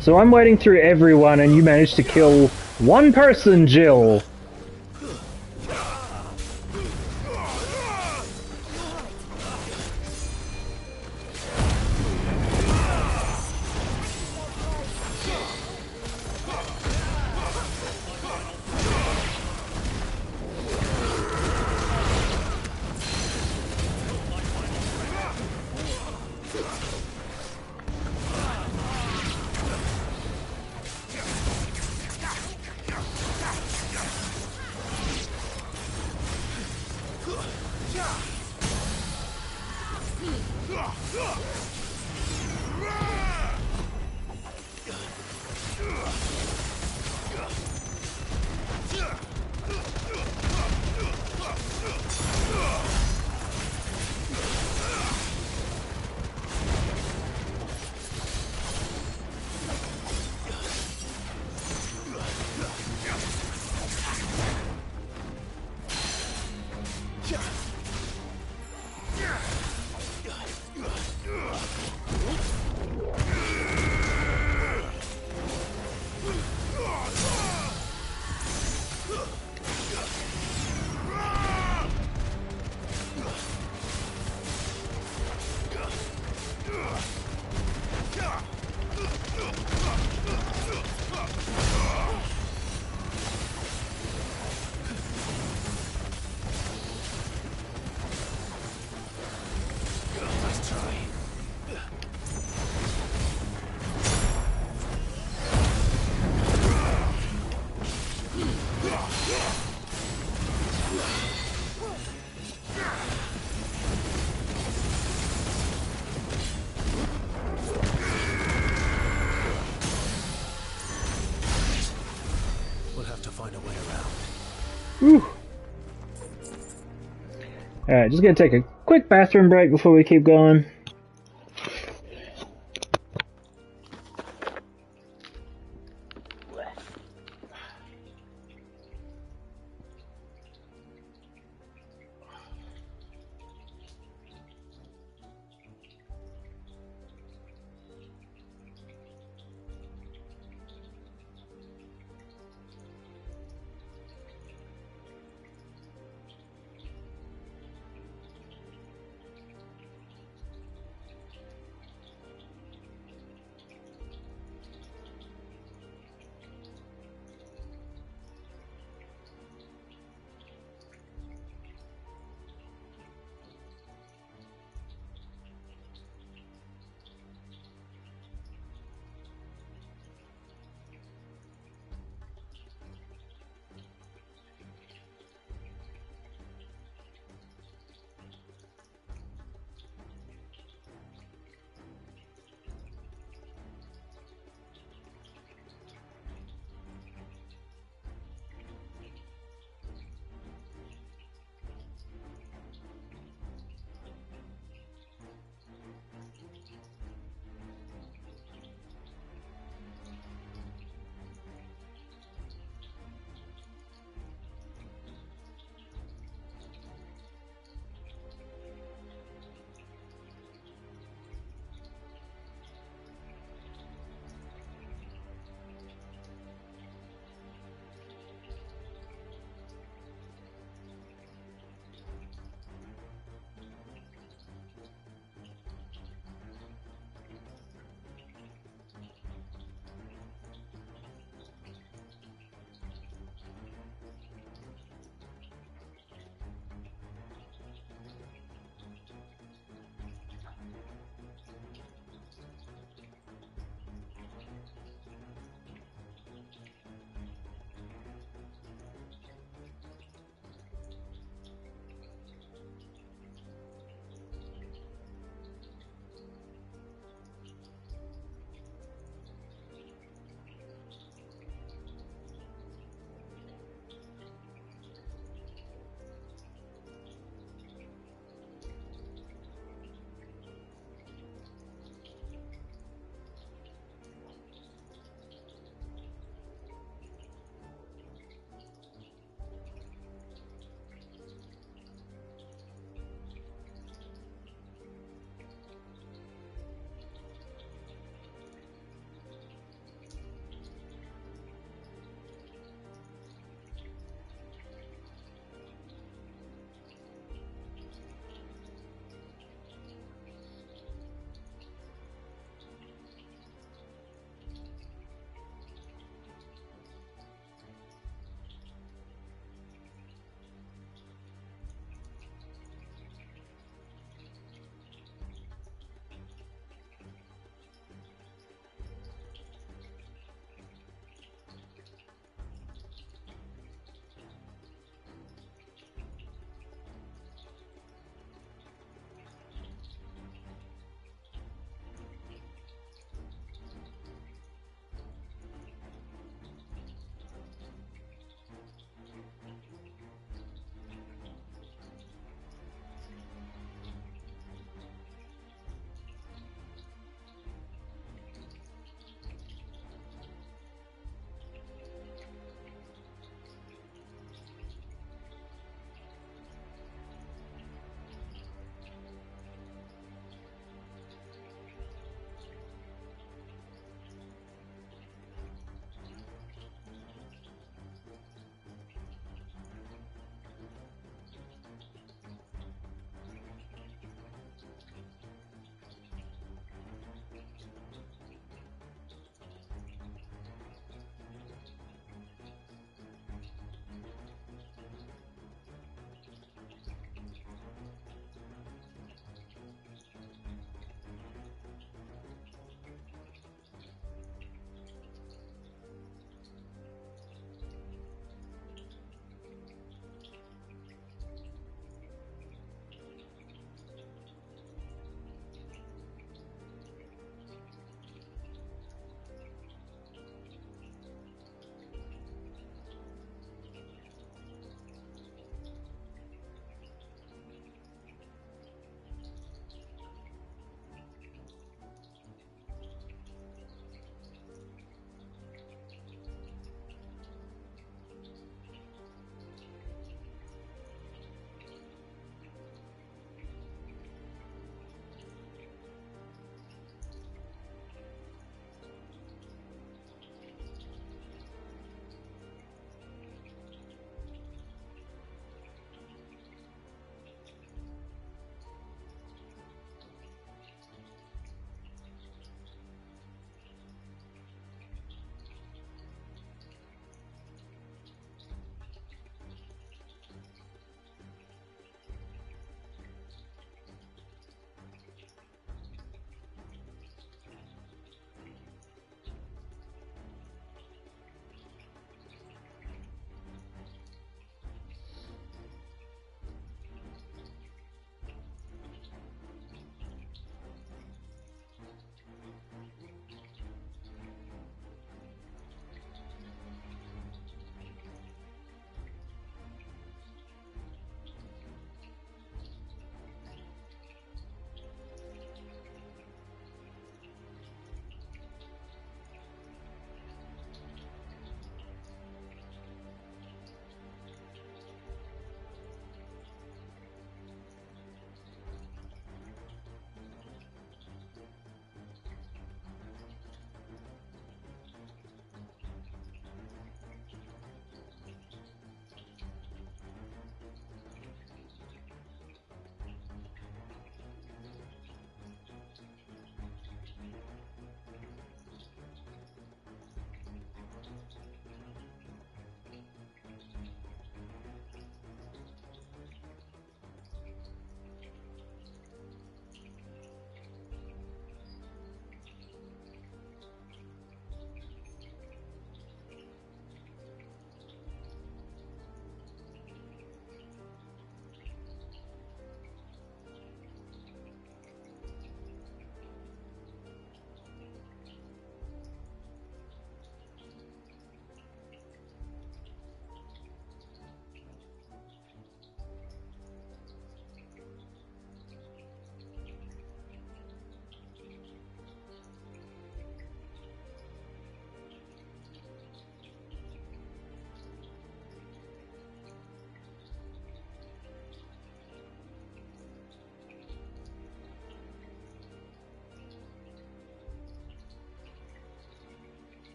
[SPEAKER 10] So I'm waiting through everyone and you managed to kill one person, Jill! Alright, just gonna take a quick bathroom break before we keep going.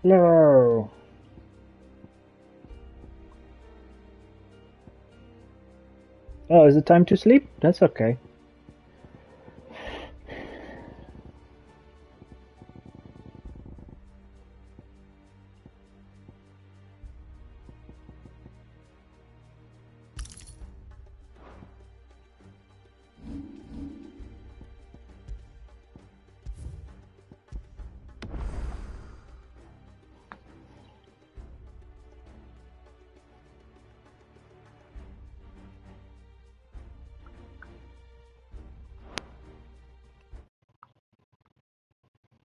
[SPEAKER 10] No. Oh, is it time to sleep? That's okay.